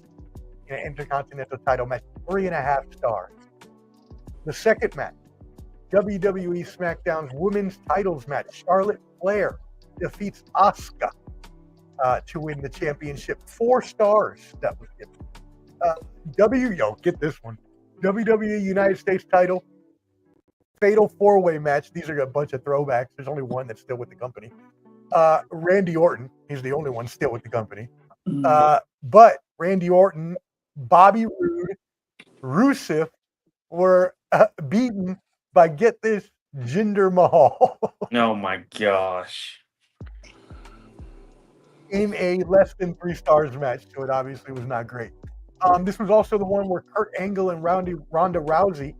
in an Intercontinental Title match. 3.5 stars. The second match, WWE SmackDown's Women's Titles match. Charlotte Flair defeats Asuka to win the championship. 4 stars that was given. Get this one. WWE United States Title Fatal 4-Way match. These are a bunch of throwbacks. There's only one that's still with the company. Randy Orton. He's the only one still with the company. But Randy Orton, Bobby Roode, Rusev were beaten by, get this, Jinder Mahal. Oh my gosh. In a less than 3 stars match, so it obviously was not great. This was also the one where Kurt Angle and Ronda Rousey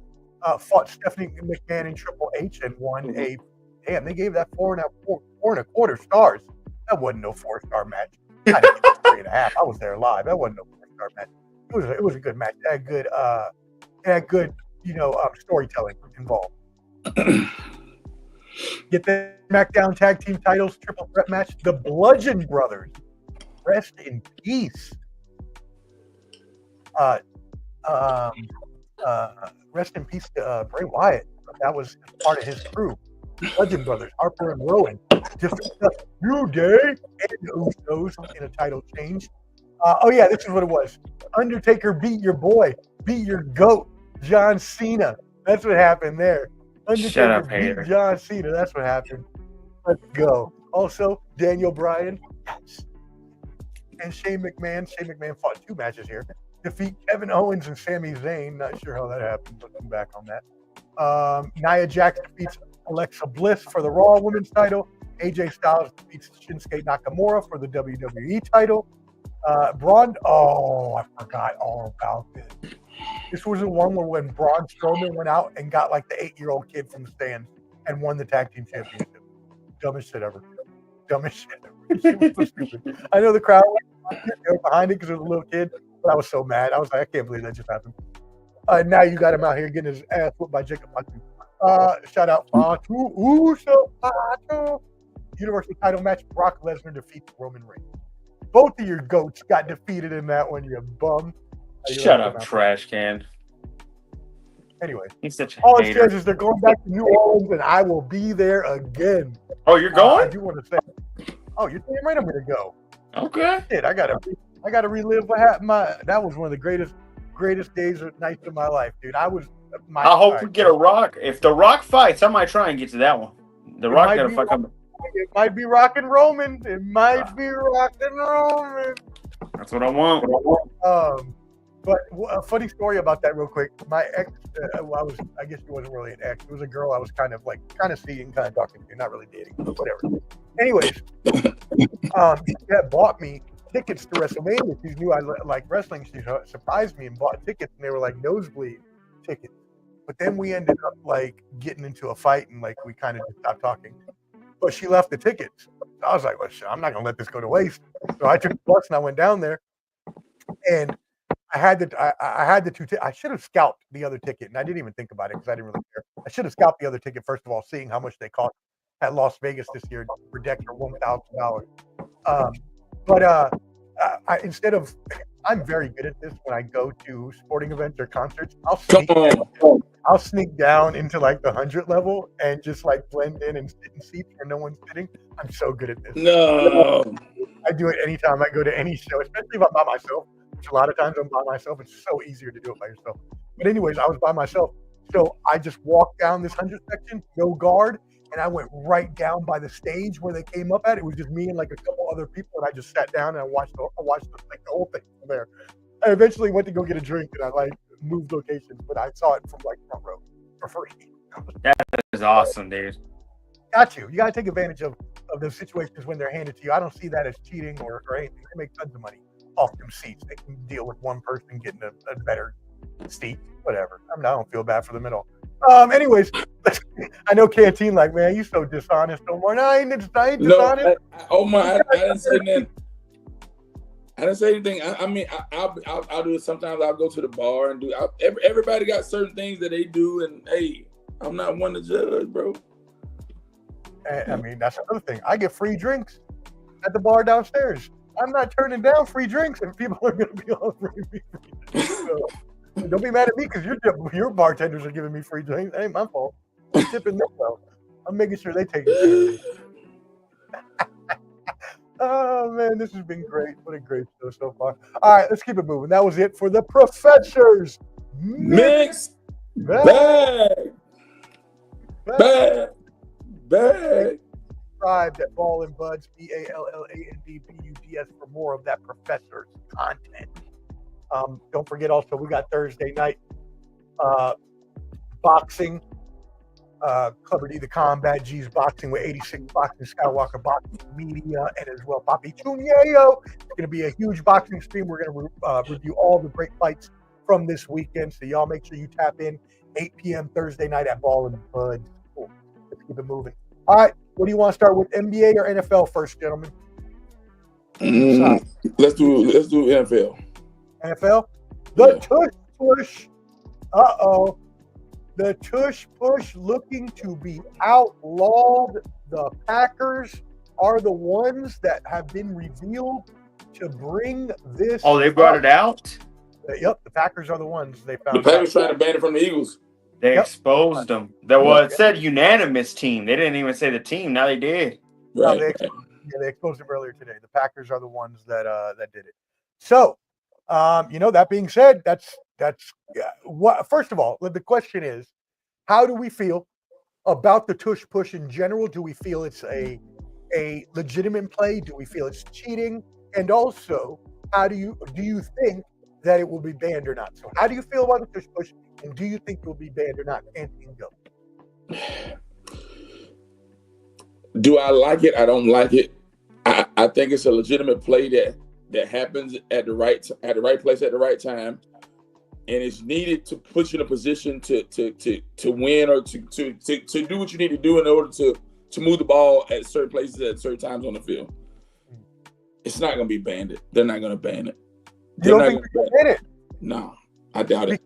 fought Stephanie McMahon and Triple H and won a. Damn, they gave that 4.25 stars. That wasn't no 4-star match. I didn't give it 3.5. I was there live. That wasn't no 4-star match. It was a good match. It had good, storytelling involved. Get the SmackDown Tag Team Titles Triple Threat match. The Bludgeon Brothers. Rest in peace. Rest in peace to Bray Wyatt. That was part of his crew. Bludgeon Brothers, Harper and Rowan, New Day, and the Usos in a title change. This is what it was. Undertaker beat your boy, beat your GOAT, John Cena. That's what happened there. Undertaker beat John Cena. That's what happened. Let's go. Also, Daniel Bryan, yes. And Shane McMahon. Shane McMahon fought 2 matches here. Defeat Kevin Owens and Sami Zayn. Not sure how that happened. Looking back on that. Nia Jax defeats Alexa Bliss for the Raw Women's title. AJ Styles defeats Shinsuke Nakamura for the WWE title. I forgot all about this. This was the one where when Braun Strowman went out and got like the 8-year-old kid from the stands and won the tag team championship. Dumbest shit ever. It was so stupid. I know the crowd was behind it because it was a little kid, but I was so mad. I was like, I can't believe that just happened. Now you got him out here getting his ass whooped by Jacob Fatu. Shout out Fatu. Fatu. Universal title match. Brock Lesnar defeats Roman Reigns. Both of your GOATs got defeated in that one, you bum. Shut up, trash can. Anyway, he's such a all hater. it says is they're going back to New Orleans, and I will be there again. Oh, you're going? I do want to say. Oh, you're damn right I'm going to go. Okay. Shit, I gotta relive what happened. That was one of the greatest days or nights of my life, dude. I hope we get a Rock. If the Rock fights, I might try and get to that one. The Rock got to fuck up. It might be Rock and Roman. It might be Rock and Roman. That's what I want. But a funny story about that, real quick. My ex, I guess she wasn't really an ex. It was a girl I was kind of seeing, kind of talking to, not really dating, but whatever. Anyways, she had bought me tickets to WrestleMania. She knew I like wrestling. She surprised me and bought tickets, and they were like nosebleed tickets. But then we ended up like getting into a fight, and like we kind of just stopped talking. But she left the tickets. I was like, well, shit, I'm not gonna let this go to waste. So I took the bus and I went down there, and I had the two. I should have scalped the other ticket, and I didn't even think about it because I didn't really care. I should have scalped the other ticket first of all, seeing how much they cost at Las Vegas this year for decks for $1,000. Instead of, I'm very good at this when I go to sporting events or concerts. I'll sneak down into like the 100 level and just like blend in and sit in seats where no one's sitting. I'm so good at this. No. I do it anytime I go to any show, especially if I'm by myself. Which a lot of times I'm by myself. It's so easier to do it by yourself. But anyways, I was by myself. So I just walked down this 100 section, no guard, and I went right down by the stage where they came up at. It was just me and like a couple other people, and I just sat down and I watched the whole thing from there. I eventually went to go get a drink, and I like moved locations, but I saw it from like front row for free. That is awesome, dude. You got to take advantage of those situations when they're handed to you. I don't see that as cheating or anything. They make tons of money off them seats. They can deal with one person getting a better seat, whatever. I don't feel bad for them at all. Anyways, I know Canteen like, man, you so dishonest, Omar. No, I ain't dishonest. No, Omar, I didn't say that. I didn't say anything. I mean, I'll do it sometimes. I'll go to the bar and do. Everybody got certain things that they do, and hey, I'm not one to judge, bro. I mean, that's another thing. I get free drinks at the bar downstairs. I'm not turning down free drinks if people are going to be offering me free drinks. So, don't be mad at me because your bartenders are giving me free drinks. That ain't my fault. I'm tipping them well. I'm making sure they take it. Oh, man, this has been great. What a great show so far. All right, let's keep it moving. That was it for the Professors. Mixed bag. Subscribe at Ball and Buds, BALLANDBUDS for more of that Professor's content. Don't forget also, we got Thursday night boxing. Clubber D, the Combat G's boxing with 86 Boxing, Skywalker Boxing Media, and as well Papi Chuneo. It's going to be a huge boxing stream. We're going to review all the great fights from this weekend. So y'all make sure you tap in 8 p.m. Thursday night at Ball and Buds. Cool. Let's keep it moving. All right. What do you want to start with, NBA or NFL first, gentlemen? Let's do NFL. NFL? The tush push. Uh-oh. The tush push looking to be outlawed. The Packers are the ones that have been revealed to bring this. Oh, they brought it out? Yep, the Packers are the ones they found. The Packers trying to ban it from the Eagles. They exposed them. It said unanimous team. They didn't even say the team. Now they did. Right. No, they exposed them earlier today. The Packers are the ones that did it. So, that being said, that's what. First of all, the question is, how do we feel about the tush push in general? Do we feel it's a legitimate play? Do we feel it's cheating? And also, how do you think that it will be banned or not? So, how do you feel about the tush push? And do you think it will be banned or not? Anthony, go. Do I like it? I don't like it. I think it's a legitimate play that happens at the right place at the right time, and it's needed to put you in a position to win or to do what you need to do in order to move the ball at certain places at certain times on the field. It's not going to be banned. They're not going to ban it. You don't think they're going to ban it? No. I doubt it.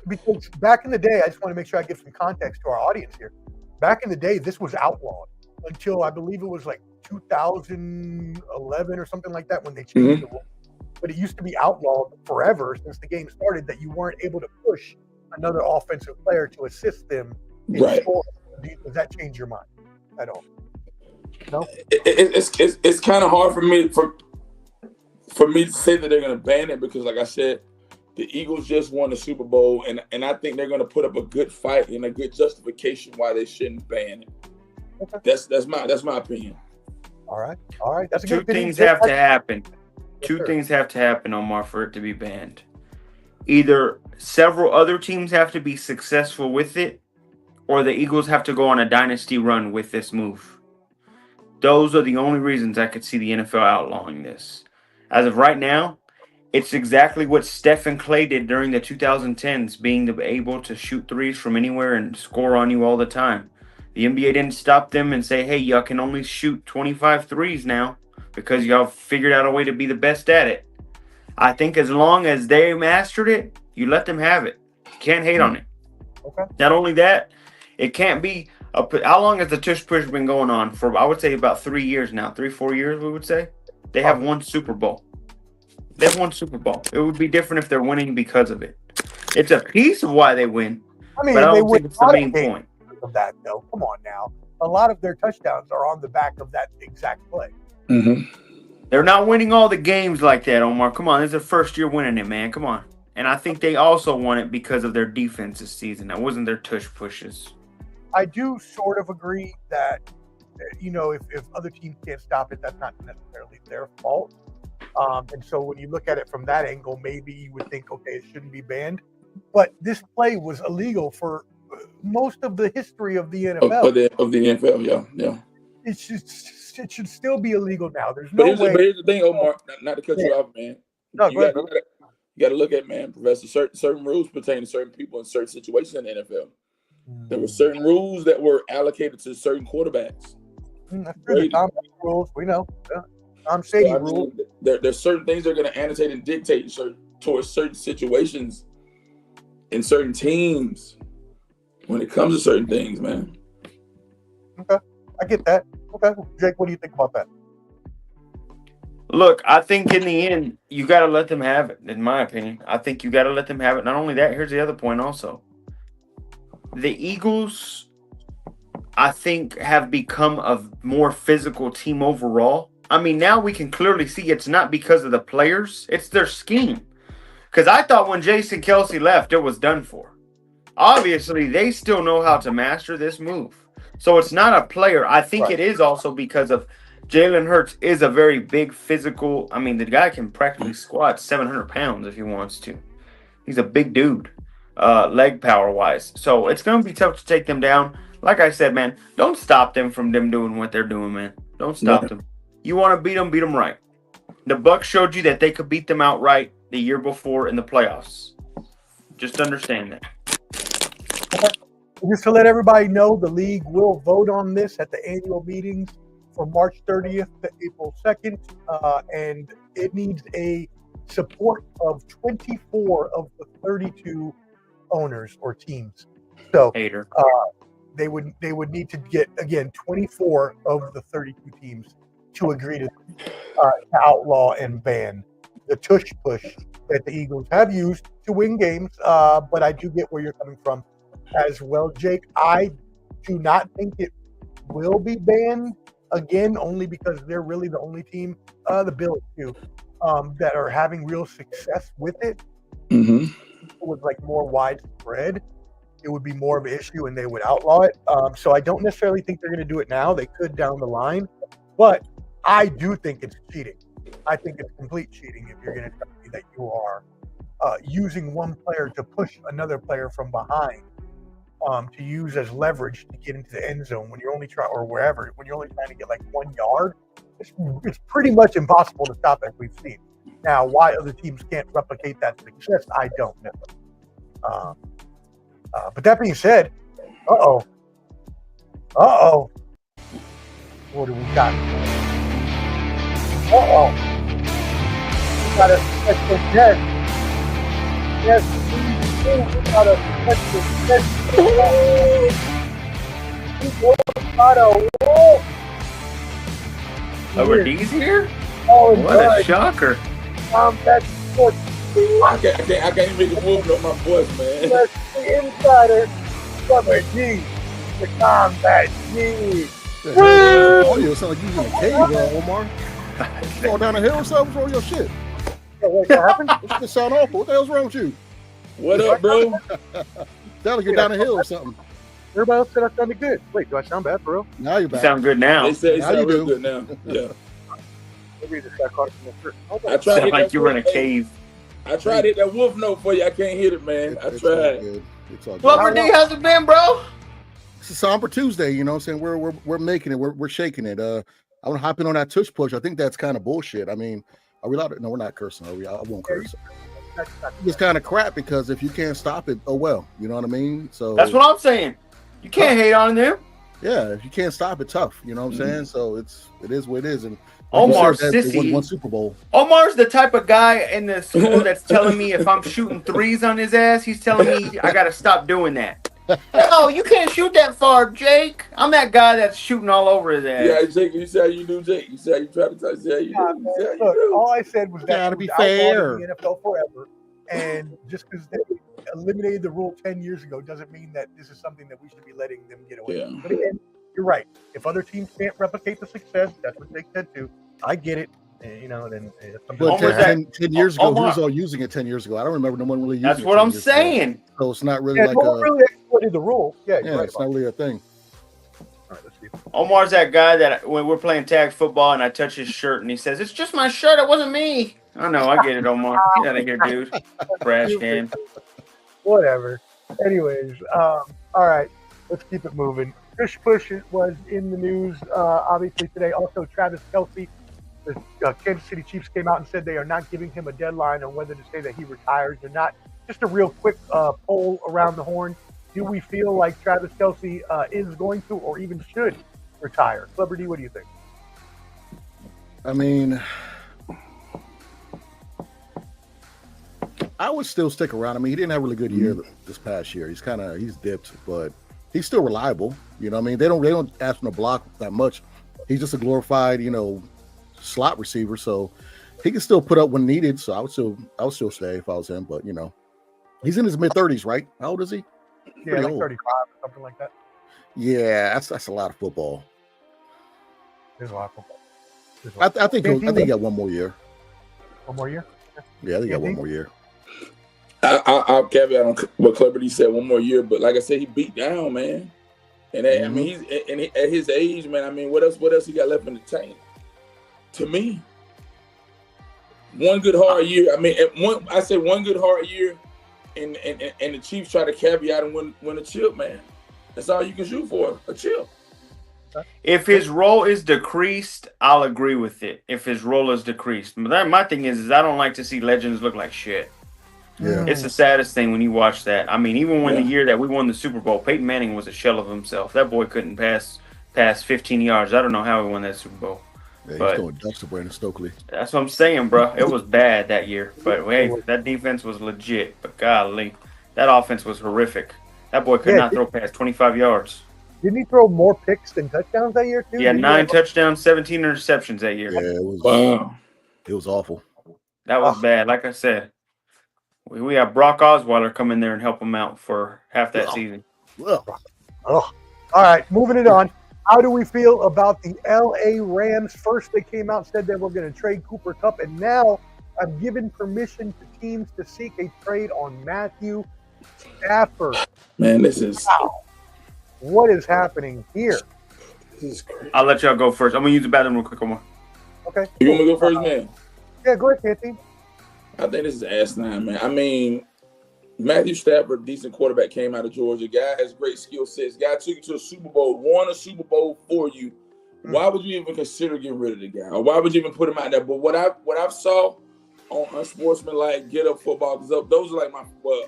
Because back in the day, I just want to make sure I give some context to our audience here. Back in the day, this was outlawed until I believe it was like 2011 or something like that when they changed the rule. But it used to be outlawed forever since the game started that you weren't able to push another offensive player to assist them in scoring. Does that change your mind at all? No? It's kind of hard for me to say that they're going to ban it because, like I said, the Eagles just won the Super Bowl, and I think they're going to put up a good fight and a good justification why they shouldn't ban it. Okay. That's my opinion. All right. That's a good opinion. Two things have to happen, Omar, for it to be banned. Either several other teams have to be successful with it, or the Eagles have to go on a dynasty run with this move. Those are the only reasons I could see the NFL outlawing this. As of right now, it's exactly what Steph and Clay did during the 2010s, being able to shoot threes from anywhere and score on you all the time. The NBA didn't stop them and say, hey, y'all can only shoot 25 threes now because y'all figured out a way to be the best at it. I think as long as they mastered it, you let them have it. You can't hate on it. Okay. Not only that, it can't be how long has the tush push been going on? For, I would say, about 3 years now. 3-4 years, we would say. They have one Super Bowl. They have one Super Bowl. It would be different if they're winning because of it. It's a piece of why they win, I mean, but I they don't think it's the main point. of that, though. Come on now. A lot of their touchdowns are on the back of that exact play. Mm-hmm. They're not winning all the games like that, Omar. Come on, this is their first year winning it, man. Come on. And I think they also won it because of their defense this season. That wasn't their tush pushes. I do sort of agree that, if other teams can't stop it, that's not necessarily their fault. And so when you look at it from that angle, maybe you would think, okay, it shouldn't be banned. But this play was illegal for most of the history of the NFL. Of the NFL, yeah. It should still be illegal now. There's But no way. here's the thing, Omar, not to cut you off, man. No, You got to look at, man, Professor, certain rules pertain to certain people in certain situations in the NFL. There were certain rules that were allocated to certain quarterbacks. That's true. The Tom Brady rules, we know. Tom Shady rules. There's certain things that are going to annotate and dictate towards certain situations in certain teams when it comes to certain things, man. Okay, I get that. Okay, Jake, what do you think about that? Look, I think in the end, you got to let them have it, in my opinion. I think you got to let them have it. Not only that, here's the other point also. The Eagles, I think, have become a more physical team overall. I mean, now we can clearly see it's not because of the players. It's their scheme. Because I thought when Jason Kelce left, it was done for. Obviously, they still know how to master this move. So it's not a player. I think it is also because of Jalen Hurts is a very big physical. I mean, the guy can practically squat 700 pounds if he wants to. He's a big dude, leg power-wise. So it's going to be tough to take them down. Like I said, man, don't stop them from them doing what they're doing, man. Don't stop them. You want to beat them right. The Bucs showed you that they could beat them outright the year before in the playoffs. Just understand that. Just to let everybody know, the league will vote on this at the annual meetings from March 30th to April 2nd, and it needs a support of 24 of the 32 owners or teams. So they would need to get, again, 24 of the 32 teams to agree to outlaw and ban the tush push that the Eagles have used to win games. But I do get where you're coming from as well, Jake. I do not think it will be banned again, only because they're really the only team, the Bills too, that are having real success with it. Mm-hmm. If it was like more widespread, it would be more of an issue and they would outlaw it. So I don't necessarily think they're going to do it now. They could down the line, but I do think it's cheating. I think it's complete cheating if you're going to tell me that you are using one player to push another player from behind to use as leverage to get into the end zone when you're only trying, or wherever, when you're only trying to get like 1 yard. It's pretty much impossible to stop, as we've seen. Now, why other teams can't replicate that success, I don't know. But that being said, what do we got? We got a special guest. Yes, we got a special guest. Over D's here? Oh, what a shocker. That's sports. I can't even make a move on my voice, man. That's the insider, Summer G, the combat G. Oh, you sound like you was in a cave, Omar. Fall down a hill or something? What's wrong with your shit? What happened? This sound awful. What the hell's wrong with you? What up, bro? Sound like you're down a hill or something. Everybody else said I sounded good. Wait, do I sound bad, bro? Now you're You back. sound good now. They say it Now sound you real do. good now. Yeah. Maybe just got caught in the shirt. I tried to Sound get like that you were in a foot. cave. I tried to hit that wolf note for you. I can't hit it, man. I It's all tried. good. It's all good. Flubber D, how's it been, bro? It's a somber Tuesday, you know what I'm saying? We're making it. We're shaking it. I want to hop in on that tush push. I think that's kind of bullshit. I mean, are we allowed to? No, we're not cursing, are we? I won't curse. It's kind of crap because if you can't stop it, oh well. You know what I mean? So That's what I'm saying. You can't hate on them. yeah, if you can't stop it, tough. You know what I'm saying? So it is what it is. And Omar's they won sissy. one Super Bowl. Omar's the type of guy in the school that's telling me if I'm shooting threes on his ass, he's telling me I gotta stop doing that. No, you can't shoot that far, Jake. I'm that guy that's shooting all over his ass. Yeah, Jake, you say how you do, Jake. You say how you try to touch. You say how you do. You say how you Look, do. all I said was that Gotta it be was outlawed fair. in the NFL forever, and just because they eliminated the rule 10 years ago doesn't mean that this is something that we should be letting them get away with. Yeah. But again, you're right. If other teams can't replicate the success, that's what they said to. I get it. You know, then it's something But Omar's 10 years ago, who Omar. was all using it 10 years ago? I don't remember no one really using it. That's what 10 I'm years ago. saying. So it's not really yeah, like no one really exploited the rule. Yeah, you're yeah, right it's about not really a thing. that. All right, let's see. Omar's that guy that when we're playing tag football and I touch his shirt and he says, "It's just my shirt. It wasn't me." I know. I get it, Omar. Get out of here, dude. Trash can. Whatever. Anyways, all right, let's keep it moving. Tush push was in the news obviously today. Also, Travis Kelce, the Kansas City Chiefs came out and said they are not giving him a deadline on whether to say that he retires or not. Just a real quick poll around the horn. Do we feel like Travis Kelce is going to or even should retire? Celebrity, what do you think? I mean, I would still stick around. I mean, he didn't have a really good year this past year. He's dipped, but he's still reliable. You know what I mean? They don't ask him to block that much. He's just a glorified, slot receiver. So he can still put up when needed. So I would still stay if I was him. But he's in his mid-30s, right? How old is he? Yeah, like 35 or something like that. Yeah, that's a lot of football. There's a lot of football. I think he got one more year. One more year? Yeah, I think he got one more year. I'll caveat on what Celebrity said, one more year, but like I said, he beat down, man. And I mean, at his age, man. I mean, what else he got left in the tank? To me, one good hard year. I mean, one good hard year, and the Chiefs try to caveat and win a chip, man. That's all you can shoot for, a chip. If his role is decreased, I'll agree with it. If his role is decreased, my thing is I don't like to see legends look like shit. Yeah, It's the saddest thing when you watch that. I mean, even when the year that we won the Super Bowl, Peyton Manning was a shell of himself. That boy couldn't pass 15 yards. I don't know how he won that Super Bowl. Yeah, But- he's throwing ducks to Brandon Stokely. That's what I'm saying, bro. It was bad that year. But hey, that defense was legit. But golly, that offense was horrific. That boy could not throw past 25 yards. Didn't he throw more picks than touchdowns that year, too? He had 9 touchdowns, 17 interceptions that year. Yeah, it was awful. That was bad. Like I said, we have Brock Osweiler come in there and help him out for half that season. Ugh. All right, moving it on. How do we feel about the LA Rams? First, they came out and said they were going to trade Cooper Kupp, and now I've given permission to teams to seek a trade on Matthew Stafford. Man, this is What is happening here? I'll let y'all go first. I'm going to use the bathroom real quick. Omar. Okay. You want me to go first, man? Yeah, go ahead, Canty. I think this is asinine, man. I mean, Matthew Stafford, decent quarterback, came out of Georgia. Guy has great skill sets. Guy took you to a Super Bowl, won a Super Bowl for you. Why would you even consider getting rid of the guy? Or why would you even put him out there? But what I've saw on Unsportsmanlike, Get Up Football, those are like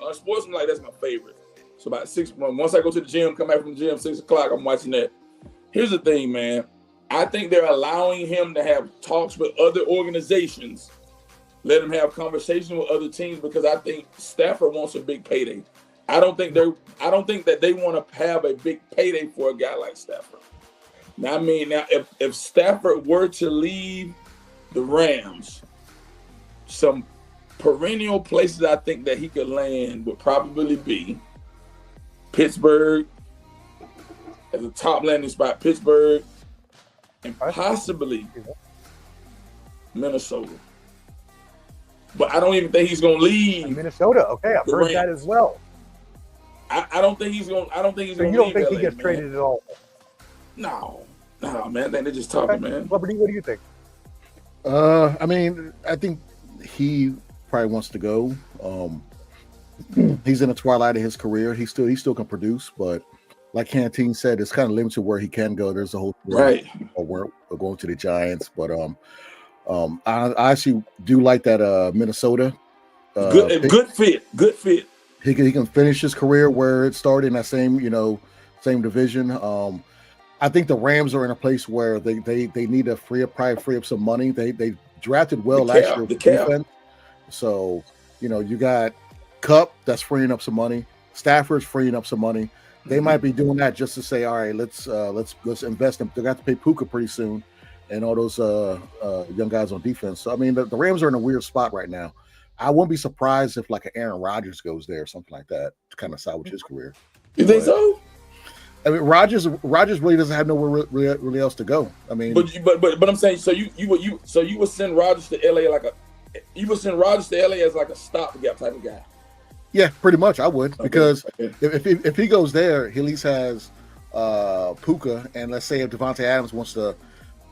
Unsportsmanlike, that's my favorite. So about 6 months, once I go to the gym, come back from the gym, 6 o'clock, I'm watching that. Here's the thing, man. I think they're allowing him to have talks with other organizations. Let him have conversations with other teams because I think Stafford wants a big payday. I don't think that they want to have a big payday for a guy like Stafford. Now, if Stafford were to leave the Rams, some perennial places I think that he could land would probably be Pittsburgh as a top landing spot, Pittsburgh, and possibly Minnesota. But I don't even think he's going to leave Minnesota. Okay, I've heard that as well. I don't think he's going. I don't think he's So going you to don't leave think LA, he gets man. traded at all? No, man. I think they're just talking, man. Celebrity, what do you think? I mean, I think he probably wants to go. He's in the twilight of his career. He still can produce, but like Canteen said, it's kind of limited where he can go. There's a whole Right. We're going to the Giants, but I actually do like that Minnesota. Good fit. He can finish his career where it started in that same same division. I think the Rams are in a place where they need to free up some money. They drafted well last year with defense, so you got Cup that's freeing up some money. Stafford's freeing up some money. They might be doing that just to say, all right, let's invest in. They got to pay Puka pretty soon, and all those young guys on defense. So I mean, the Rams are in a weird spot right now. I wouldn't be surprised if like an Aaron Rodgers goes there or something like that to kind of salvage his career. You think so? I mean, Rodgers really doesn't have nowhere really else to go. I mean, but I'm saying, so you would send Rodgers to LA as like a stopgap type of guy. Yeah, pretty much I would, because if he goes there, he at least has Puka, and let's say if Devontae Adams wants to,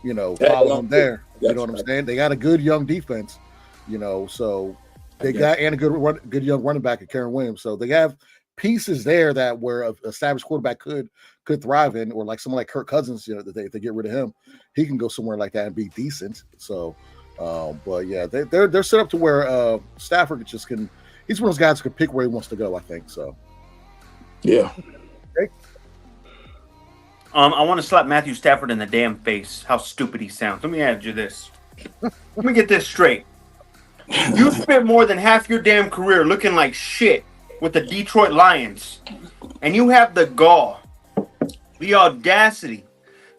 follow him there, you know what I'm saying? They got a good young defense, so they got and a good young running back at Karen Williams, so they have pieces there that where an established quarterback could thrive in, or like someone like Kirk Cousins, that they get rid of him, he can go somewhere like that and be decent. So, but yeah, they're set up to where Stafford just can. He's one of those guys who can pick where he wants to go, I think. So, yeah. I want to slap Matthew Stafford in the damn face. How stupid he sounds. Let me ask you this. Let me get this straight. You spent more than half your damn career looking like shit with the Detroit Lions, and you have the gall, the audacity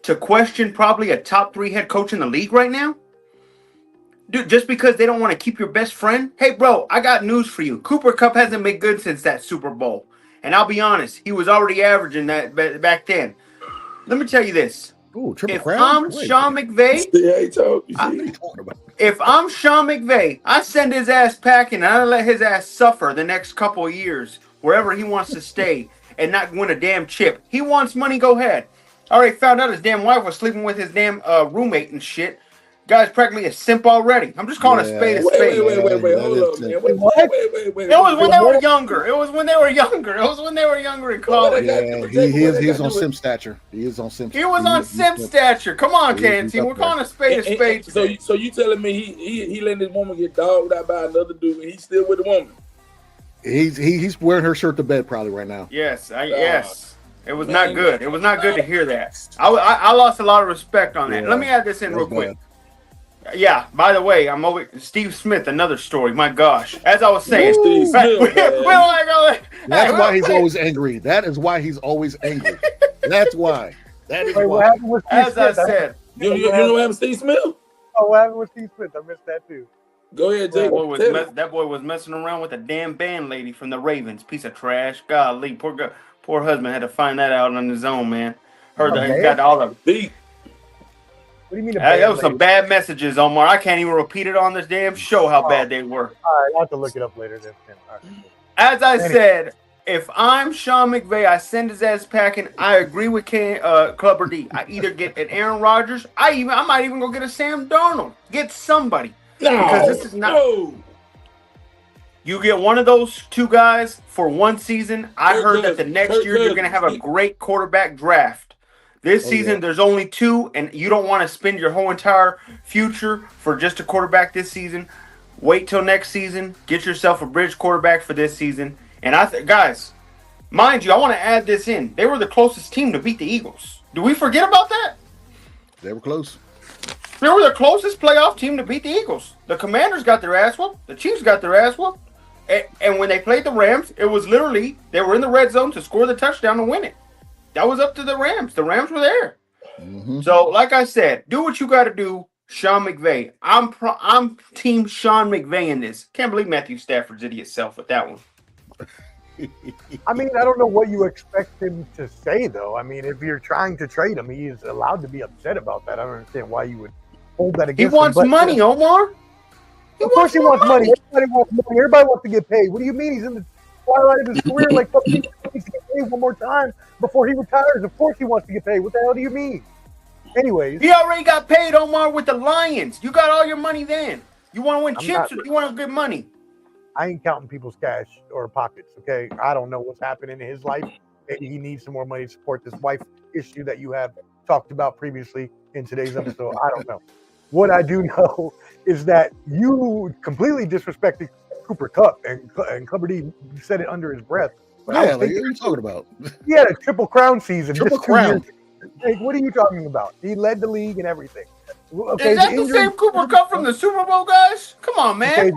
to question probably a top 3 head coach in the league right now? Dude, just because they don't want to keep your best friend? Hey, bro, I got news for you. Cooper Kupp hasn't been good since that Super Bowl. And I'll be honest, he was already averaging that back then. Let me tell you this. Ooh, if I'm Sean McVay, if I'm Sean McVay, I send his ass packing and I let his ass suffer the next couple of years wherever he wants to stay and not win a damn chip. He wants money, go ahead. I already found out his damn wife was sleeping with his damn roommate and shit. Guy's practically a simp already. I'm just calling a spade a spade. Wait, hold up, man. Wait. It was when they were younger. It was when they were younger in college. Yeah, he is on simp stature. He is on simp. He was on simp stature. Come on, Canteen. We're calling a spade a spade. So you telling me he letting this woman get dogged out by another dude and he's still with the woman? He's wearing her shirt to bed probably right now. Yes, yes. It was not good. It was not good to hear that. I lost a lot of respect on that. Yeah, let me add this in real quick. Yeah, by the way, I'm over Steve Smith, another story. My gosh. As I was saying, Steve Smith, that's why he's always angry. That is why he's always angry. That's why. That is why. As I said. You know what happened to Steve Smith? Oh, what happened with Steve Smith? I missed that too. Go ahead, Jay. That boy was messing around with a damn band lady from the Ravens. Piece of trash. Golly, poor husband had to find that out on his own, man. Heard that he got all of it. What do you mean? That was some bad messages, Omar. I can't even repeat it on this damn show how bad they were. All right, I'll have to look it up later then. All right. As I said, if I'm Sean McVay, I send his ass packing. I agree with Clubber D. I either get an Aaron Rodgers. I might even go get a Sam Darnold. Get somebody. Because this is not. You get one of those two guys for one season. I heard that the next year you're going to have a great quarterback draft. This season, there's only 2, and you don't want to spend your whole entire future for just a quarterback this season. Wait till next season. Get yourself a bridge quarterback for this season. And guys, mind you, I want to add this in. They were the closest team to beat the Eagles. Do we forget about that? They were close. They were the closest playoff team to beat the Eagles. The Commanders got their ass whooped. The Chiefs got their ass whooped. And when they played the Rams, it was literally, they were in the red zone to score the touchdown to win it. That was up to the Rams. The Rams were there. Mm-hmm. So, like I said, do what you got to do, Sean McVay. I'm team Sean McVay in this. Can't believe Matthew Stafford's idiot self with that one. I mean, I don't know what you expect him to say, though. I mean, if you're trying to trade him, he is allowed to be upset about that. I don't understand why you would hold that against him. He wants money, Omar. Of course he wants money. Everybody wants money. Everybody wants to get paid. What do you mean? He's in the twilight of his career. Like, he needs to get paid one more time before he retires. Of course he wants to get paid. What the hell do you mean? Anyways. He already got paid, Omar, with the Lions. You got all your money then. You want to win chips or you want to get money? I ain't counting people's cash or pockets. Okay, I don't know what's happening in his life. Maybe he needs some more money to support this wife issue that you have talked about previously in today's episode. I don't know. What I do know is that you completely disrespected Cooper Kupp, and Clubber D said it under his breath. But Yeah, like, what are you talking about? he had a triple crown season. Triple just 2 years. crown. Like, what are you talking about? He led the league and everything. Okay, Is that the same Cooper Kupp from the Super Bowl, guys? Come on, man. Okay,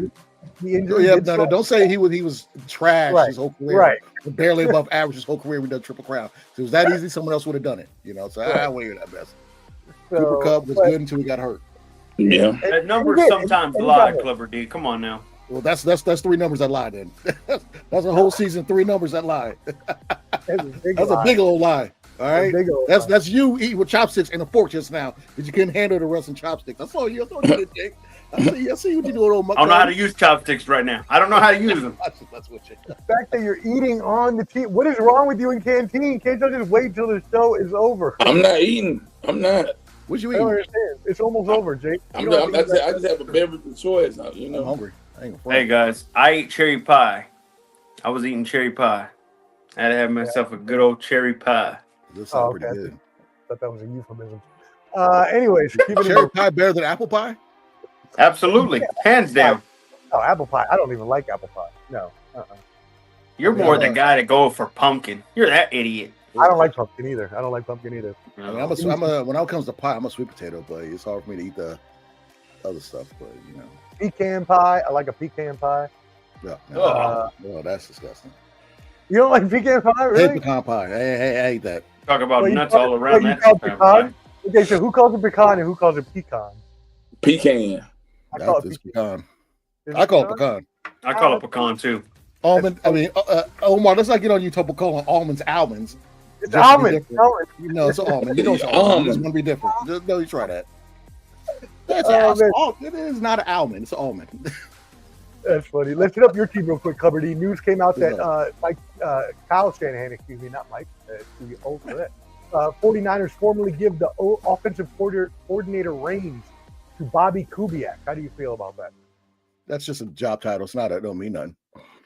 the injury Yeah, did no, slow- don't say he was trash Right, his whole career. right. Barely above average his whole career. We done triple crown. If it was that easy, someone else would have done it. You know, so I wouldn't hear that best. So, Cooper Kupp was but- good until he got hurt. Yeah. That number's and- sometimes and- lie, and- Clubber D. Come on now. Well, that's 3 numbers that lie. Then that's a whole season, 3 numbers that lie. That's That's a big old lie. All right, big old that's lie. that's you eating with chopsticks and a fork just now because you couldn't handle the rest of chopsticks. That's all you. That's all you did, Jake. I see what you're doing, old I don't know how to use chopsticks right now. I don't know how to use them. That's what you. The fact that you're eating on the team. What is wrong with you in canteen? Can't you just wait till the show is over? I'm not eating. I'm not. What you I don't eating? understand. It's almost over, Jake. I You don't have to eat just have a beverage of choice. You I'm know. hungry. I ain't gonna Hey, guys, I ate cherry pie. I was eating cherry pie. I had to have myself a good old cherry pie. This Oh, sounds pretty okay. good. thought that was a euphemism. Anyways, keep it Cherry in pie better than apple pie? Absolutely. Hands down. Oh, apple pie. I don't even like apple pie. No. You're more the guy to go for pumpkin. You're that idiot. I don't like pumpkin either. I don't like pumpkin either. I mean, when it comes to pie, I'm a sweet potato, but it's hard for me to eat the other stuff. But you know, Pecan pie. I like a pecan pie. no, Oh. that's disgusting. You don't like pecan pie, Hey, really? pecan pie. Hey, I ate that. Talk about Well, you nuts call- all around well, you that. call crap, pecan? right? Okay, so who calls it pecan and who calls it pecan? Pecan. I call That's it pecan. Is I call it pecan. I call it pecan too. Almond. I mean, Omar. Let's not get on YouTube calling almonds almonds. It's Just to be almond. different. Almond. You know, it's an almond. You know, it's an It's almond. almond. It's going to be different. No, you try that. That's Oh, man. it is not an almond. It's an almond. That's funny. Let's hit up your team real quick, Cupboardy. News came out Yeah. that Kyle Shanahan, excuse me, not Mike, too old for that. 49ers formally give the offensive coordinator reins to Bobby Kubiak. How do you feel about that? That's just a job title. It's not. It don't mean nothing.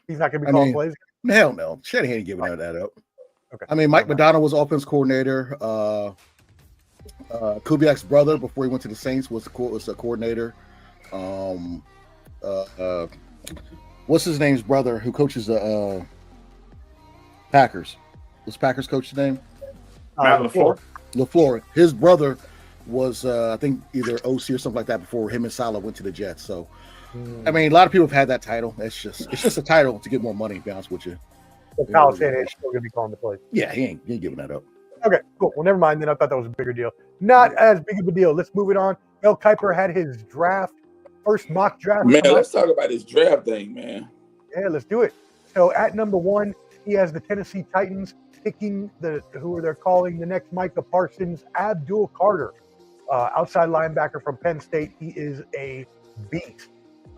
He's not going to be I calling mean, plays. Hell no. Shanahan ain't giving that up. Okay. I mean, Mike McDonald was offense coordinator. Kubiak's brother, before he went to the Saints, was a coordinator. What's his name's brother who coaches the Packers? What's Packers coach's name? Matt LaFleur. LaFleur. His brother was, I think, either OC or something like that before him and Salah went to the Jets. So, I mean, a lot of people have had that title. It's just a title to get more money, to be honest with you. So Kyle Shanahan's still going to be calling the plays. Yeah, he ain't giving that up. Okay, cool. Well, never mind. Then I thought that was a bigger deal. Not as big of a deal. Let's move it on. Mel Kiper had his first mock draft. Man, come out. let's talk about this draft thing, man. Yeah, let's do it. So at number 1, he has the Tennessee Titans picking who they're calling the next Micah Parsons, Abdul Carter, outside linebacker from Penn State. He is a beast.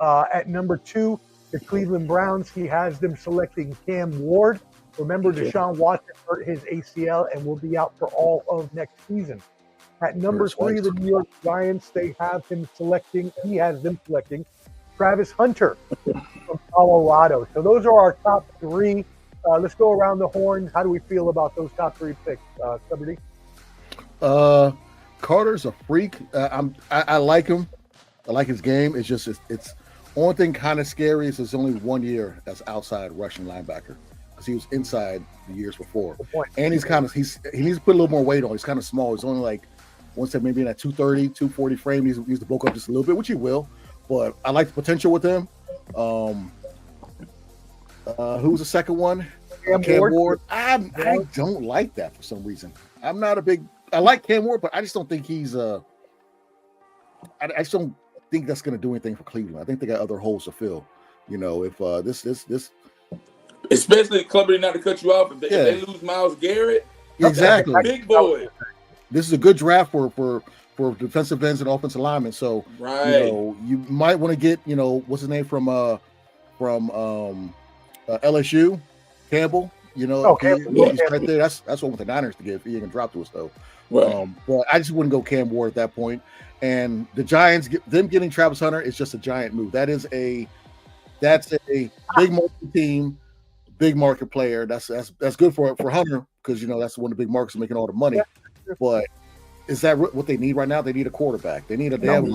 At number 2, the Cleveland Browns, he has them selecting Cam Ward. Remember, Deshaun Watson hurt his ACL and will be out for all of next season. At number 3, the New York Giants, he has them selecting Travis Hunter from Colorado. So those are our top 3. Let's go around the horn. How do we feel about those top 3 picks, Cubberdy? Carter's a freak. I like him. I like his game. It's just it's only thing kind of scary is there's only 1 year as outside rushing linebacker because he was inside the years before. Good point. And he needs to put a little more weight on. He's kind of small. He's only like maybe in that 230, 240 frame. He's to bulk up just a little bit, which he will. But I like the potential with him. Who's the second one? Cam Ward. I don't like that for some reason. I'm not a big. I like Cam Ward, but I just don't think he's I just don't think that's going to do anything for Cleveland. I think they got other holes to fill. You know, if this Especially Clubber, not to cut you off, if they lose Myles Garrett, exactly big boy. This is a good draft for defensive ends and offensive linemen. So Right. you might want to get what's his name from LSU, Campbell. Campbell. He's right there. That's what with the Niners to give. He ain't gonna drop to us though. Right. But I just wouldn't go Cam Ward at that point. And the Giants, them getting Travis Hunter is just a giant move. That is That's a big market team, big market player. That's good for Hunter because that's one of the big markets making all the money. But is that what they need right now? They need a quarterback. They need a damn. They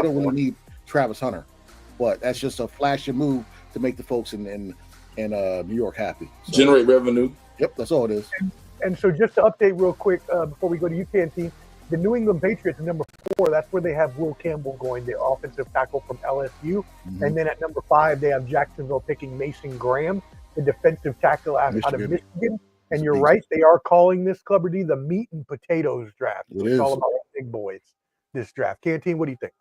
don't really need Travis Hunter, but that's just a flashy move to make the folks in New York happy. So, generate revenue. Yep, that's all it is. And so just to update real quick before we go to UCAN team, the New England Patriots at number 4, that's where they have Will Campbell going, the offensive tackle from LSU. Mm-hmm. And then at number 5, they have Jacksonville picking Mason Graham, the defensive tackle out of Michigan. And you're right, they are calling this, Clubber D, the meat and potatoes draft. It's all about the big boys, this draft. Canteen, what do you think?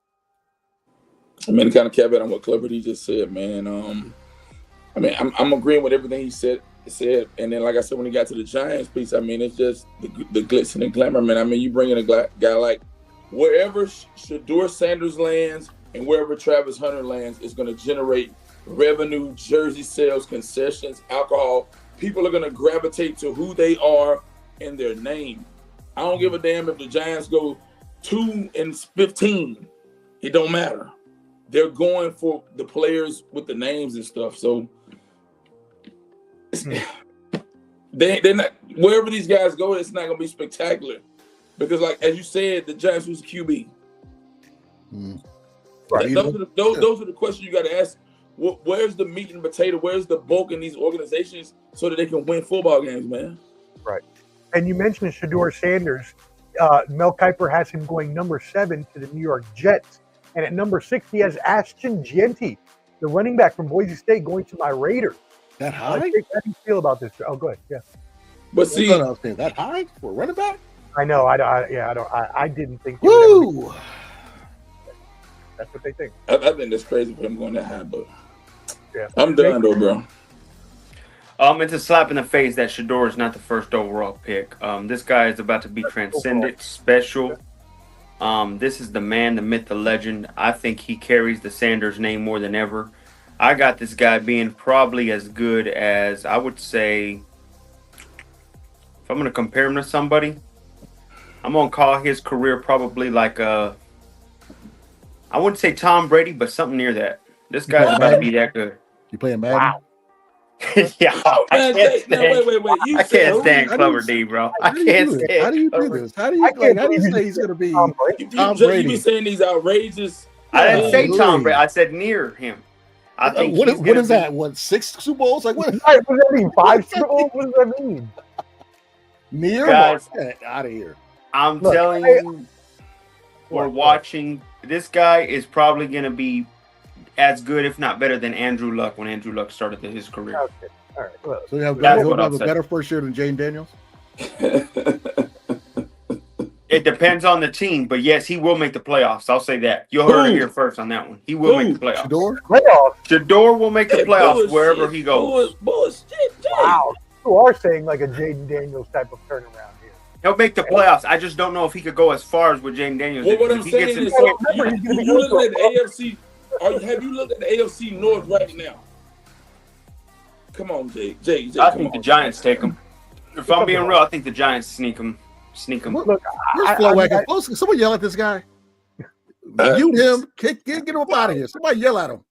I mean, kind of caveat on what Clubber D just said, man. I'm agreeing with everything he said. And then, like I said, when he got to the Giants piece, I mean, it's just the glitz and the glamour, man. I mean, you bring in a guy like wherever Shedeur Sanders lands and wherever Travis Hunter lands is going to generate revenue, jersey sales, concessions, alcohol. People are going to gravitate to who they are and their name. I don't give a damn if the Giants go 2-15. It don't matter. They're going for the players with the names and stuff. So they're not, wherever these guys go, it's not going to be spectacular. Because, like, as you said, the Giants was QB. Right. Those are the questions you got to ask. Where's the meat and potato? Where's the bulk in these organizations so that they can win football games, man? Right. And you mentioned Shedeur Sanders. Mel Kiper has him going number 7 to the New York Jets. And at number 6, he has Ashton Jeanty, the running back from Boise State, going to my Raiders. That high? How do you feel about this? Oh, go ahead. Yeah. But see, that high for a running back? I know. I didn't think. Woo! That's what they think. I think that's crazy for them going that high, but yeah. I'm done though, bro. It's a slap in the face that Shedeur is not the first overall pick. This guy is about to be transcendent, special. This is the man, the myth, the legend. I think he carries the Sanders name more than ever. I got this guy being probably as good as, I would say, if I'm going to compare him to somebody, I'm going to call his career probably like I wouldn't say Tom Brady, but something near that. This guy's about to be that good. You playing Madden? Wow. Yeah, I can't stand. I can't stand Clever D, bro. I can't stand. How do you do this? How do you say he's going to be Tom Brady? You be saying these outrageous. I didn't say Tom Brady. I said near him. I think. What is that? What, 6 Super Bowls? Like what? What does that mean? 5 Super Bowls? What does that mean? Near? Guys, out of here. I'm telling you, we're watching. This guy is probably going to be as good, if not better, than Andrew Luck when Andrew Luck started his career. Okay. All right. Well, so you have a better first year than Jaden Daniels? It depends on the team, but yes, he will make the playoffs. I'll say that. You'll hear it here first on that one. He will make the playoffs. Shedeur will make the playoffs wherever he goes. Wow. You are saying like a Jaden Daniels type of turnaround here. He'll make the playoffs. I just don't know if he could go as far as with Jaden Daniels. Well, what I'm saying is, you looking at the AFC. Have you looked at the AFC North right now? Come on, Jake. I think the Giants take him. If I'm being real, I think the Giants sneak him. Look, where's Flo Wagon? Somebody yell at this guy. Mute him. Get him up out of here. Somebody yell at him.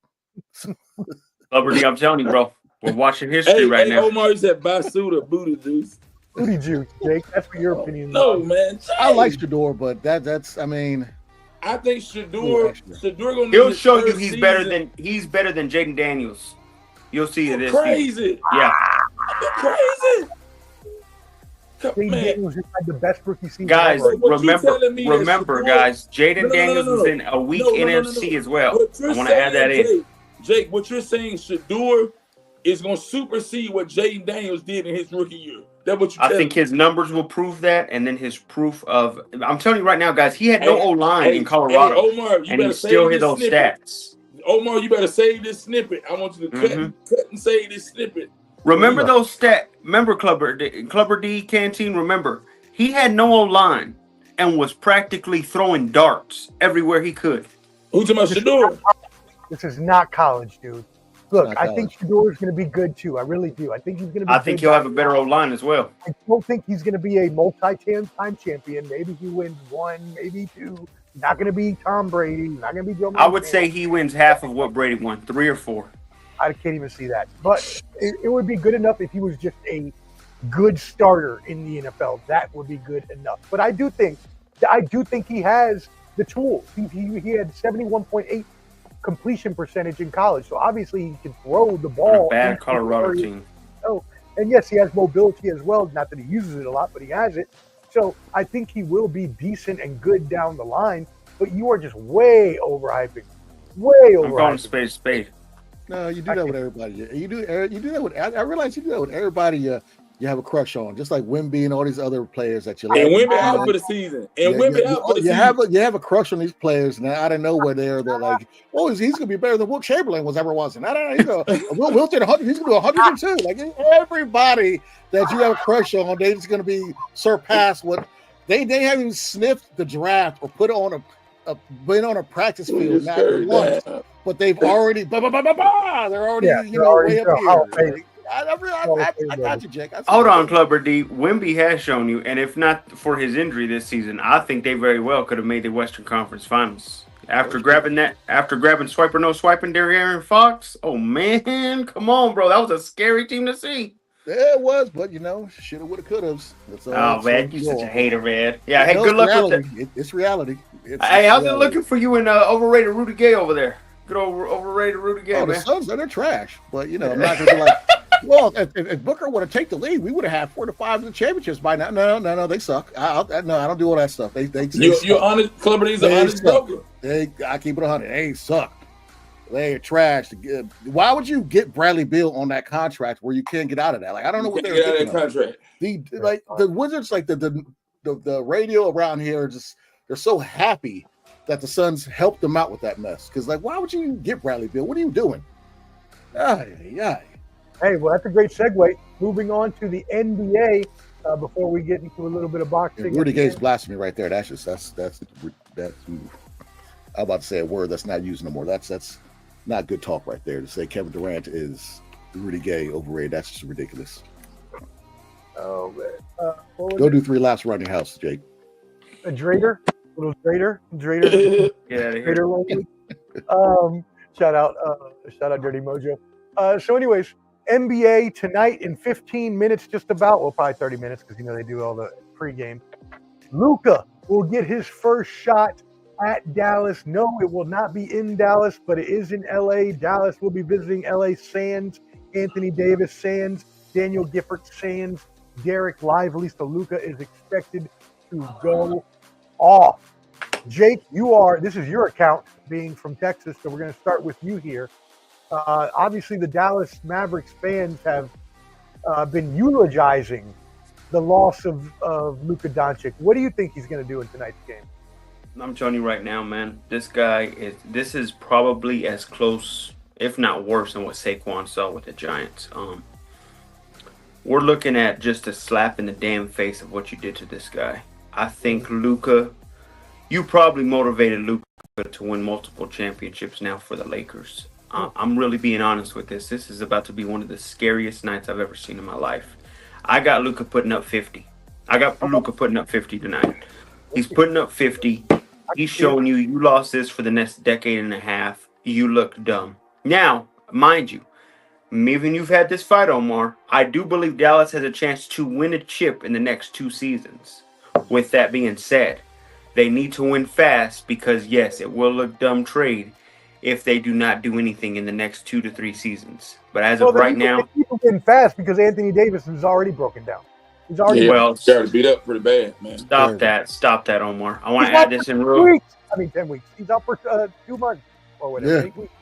Liberty, I'm telling you, bro. We're watching history right now. Omar said Basuda booty juice. Booty juice, Jake. That's what your opinion is. No, man. Jake. I like Shedeur, but that's. I mean, I think Shedeur gonna. He'll show you he's better than Jaden Daniels. You'll see it. Crazy. Yeah. Crazy. Jaden Daniels just had the best rookie season. Guys, ever. remember, guys. Jaden Daniels was in a weak NFC as well. I want to add that in. Jake, what you're saying, Shedeur is going to supersede what Jaden Daniels did in his rookie year. That's what I think his numbers will prove that, and then his proof of. I'm telling you right now, guys. He had no O-line in Colorado, Omar, and he still hit those stats. Omar, you better save this snippet. I want you to cut and save this snippet. Remember those stats. Remember, Clubber D Canteen. Remember, he had no O-line and was practically throwing darts everywhere he could. Who's talking about Shedeur? This is not college, dude. Look, I think Shedeur is going to be good too. I really do. I think he's going to be. I think he'll have a better O-line as well. I don't think he's going to be a multi-time champion. Maybe he wins 1, maybe 2. Not going to be Tom Brady. Not going to be Joe Montana. I would say he wins half of what Brady won, 3 or 4. I can't even see that. But it would be good enough if he was just a good starter in the NFL. That would be good enough. But I do think he has the tools. He had 71.8 completion percentage in college, so obviously he can throw the ball. Bad Colorado team. Oh, and yes, he has mobility as well. Not that he uses it a lot, but he has it. So I think he will be decent and good down the line. But you are just way overhyping. Way overhyping. I'm calling spade. No, you do that with everybody. You do that with. I realize you do that with everybody. You have a crush on, just like Wemby and all these other players that you like. And Wemby out for the season. You have a crush on these players now. Out of nowhere, they're like, oh, he's going to be better than Wilt Chamberlain was ever was. And I don't know, Wilt did 100. He's going to do 102. Like everybody that you have a crush on, they're just going to be surpassed. What they haven't even sniffed the draft or put on been on a practice field not once, but they've already they're already way up here. I got you, Jake. Hold on, Clubber D. Wemby has shown you, and if not for his injury this season, I think they very well could have made the Western Conference Finals. After grabbing swiper no swiping De'Aaron Fox, oh man, come on, bro, that was a scary team to see. Yeah, it was, but shoulda, woulda, coulda. Oh man, you're such a hater, man. Yeah, hey, good luck with that. It's reality. Hey, how's it looking for you and overrated Rudy Gay over there? Good overrated Rudy Gay, man. The Suns, they're trash, but I'm not gonna be like. Well, if Booker would have taken the lead, we would have had 4 to 5 in the championships by now. No, they suck. I don't do all that stuff. You're honest. Celebrities are honest broker. I keep it 100. They suck. They are trash. Why would you get Bradley Beal on that contract where you can't get out of that? Like I don't know what they're get out of that contract. The Wizards, like the radio around here, they're so happy that the Suns helped them out with that mess. Because why would you get Bradley Beal? What are you doing? Hey, well, that's a great segue. Moving on to the NBA before we get into a little bit of boxing. Rudy Gay's blasphemy right there. That's I'm about to say a word that's not used no more. That's not good talk right there. To say Kevin Durant is Rudy Gay overrated, that's just ridiculous. Oh man, go do 3 laps around your house, Jake. A Drader, little Drader. Get out of here. Drader. Shout out, Dirty Mojo. So, anyways. NBA tonight in 15 minutes, just about. Well, probably 30 minutes because they do all the pregame. Luka will get his first shot at Dallas. No, it will not be in Dallas, but it is in LA. Dallas will be visiting LA Sands, Anthony Davis Sands, Daniel Gifford Sands, Derek Lively. So Luka is expected to go off. Jake, this is your account being from Texas, so we're going to start with you here. Obviously, the Dallas Mavericks fans have been eulogizing the loss of Luka Doncic. What do you think he's going to do in tonight's game? I'm telling you right now, man, this is probably as close, if not worse, than what Saquon saw with the Giants. We're looking at just a slap in the damn face of what you did to this guy. I think Luka, you probably motivated Luka to win multiple championships now for the Lakers. I'm really being honest with this. This is about to be one of the scariest nights I've ever seen in my life. I got Luka putting up 50. I got Luka putting up 50 tonight. He's putting up 50. He's showing you lost this for the next decade and a half. You look dumb. Now, mind you, even you've had this fight, Omar, I do believe Dallas has a chance to win a chip in the next 2 seasons. With that being said, they need to win fast because, yes, it will look dumb trade if they do not do anything in the next 2 to 3 seasons. But as of right now, people win fast because Anthony Davis is already broken down. He's already started beat up pretty bad, man. Stop that, Omar. I want to add this in real. 10 weeks. He's out for 2 months or whatever. Yeah. 8 weeks.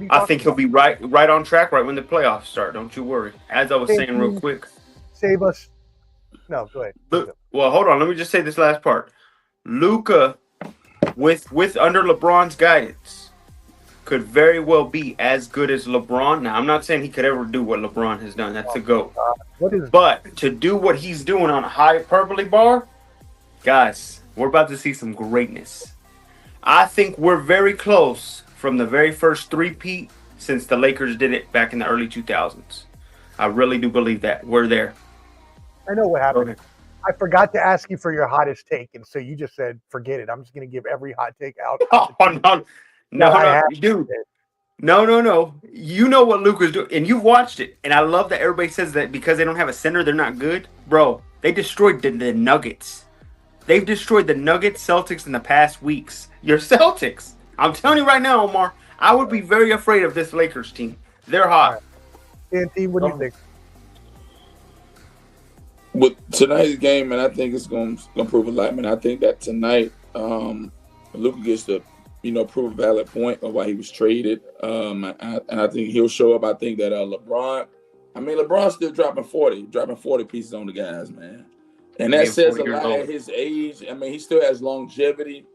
I think he'll be right on track right when the playoffs start. Don't you worry. As I was saying real quick. Save us. No, go ahead. Well, hold on. Let me just say this last part. Luka, with under LeBron's guidance, could very well be as good as LeBron. Now, I'm not saying he could ever do what LeBron has done. That's a GOAT. But to do what he's doing on a hyperbole bar, guys, we're about to see some greatness. I think we're very close from the very first three-peat since the Lakers did it back in the early 2000s. I really do believe that. We're there. I know what happened. Okay. I forgot to ask you for your hottest take, and so you just said, forget it. I'm just going to give every hot take out. Oh, no, dude. No. You know what Luka's doing, and you've watched it. And I love that everybody says that because they don't have a center, they're not good. Bro, they destroyed the Nuggets. They've destroyed the Nuggets, Celtics in the past weeks. Your Celtics. I'm telling you right now, Omar, I would be very afraid of this Lakers team. They're hot. TNT, what do you think? With tonight's game, man, I think it's going to prove a lot, man. I think that tonight, Luka gets to, prove a valid point of why he was traded. And I think he'll show up. I think that LeBron's still dropping 40 pieces on the guys, man. And that says a lot at his age. I mean, he still has longevity.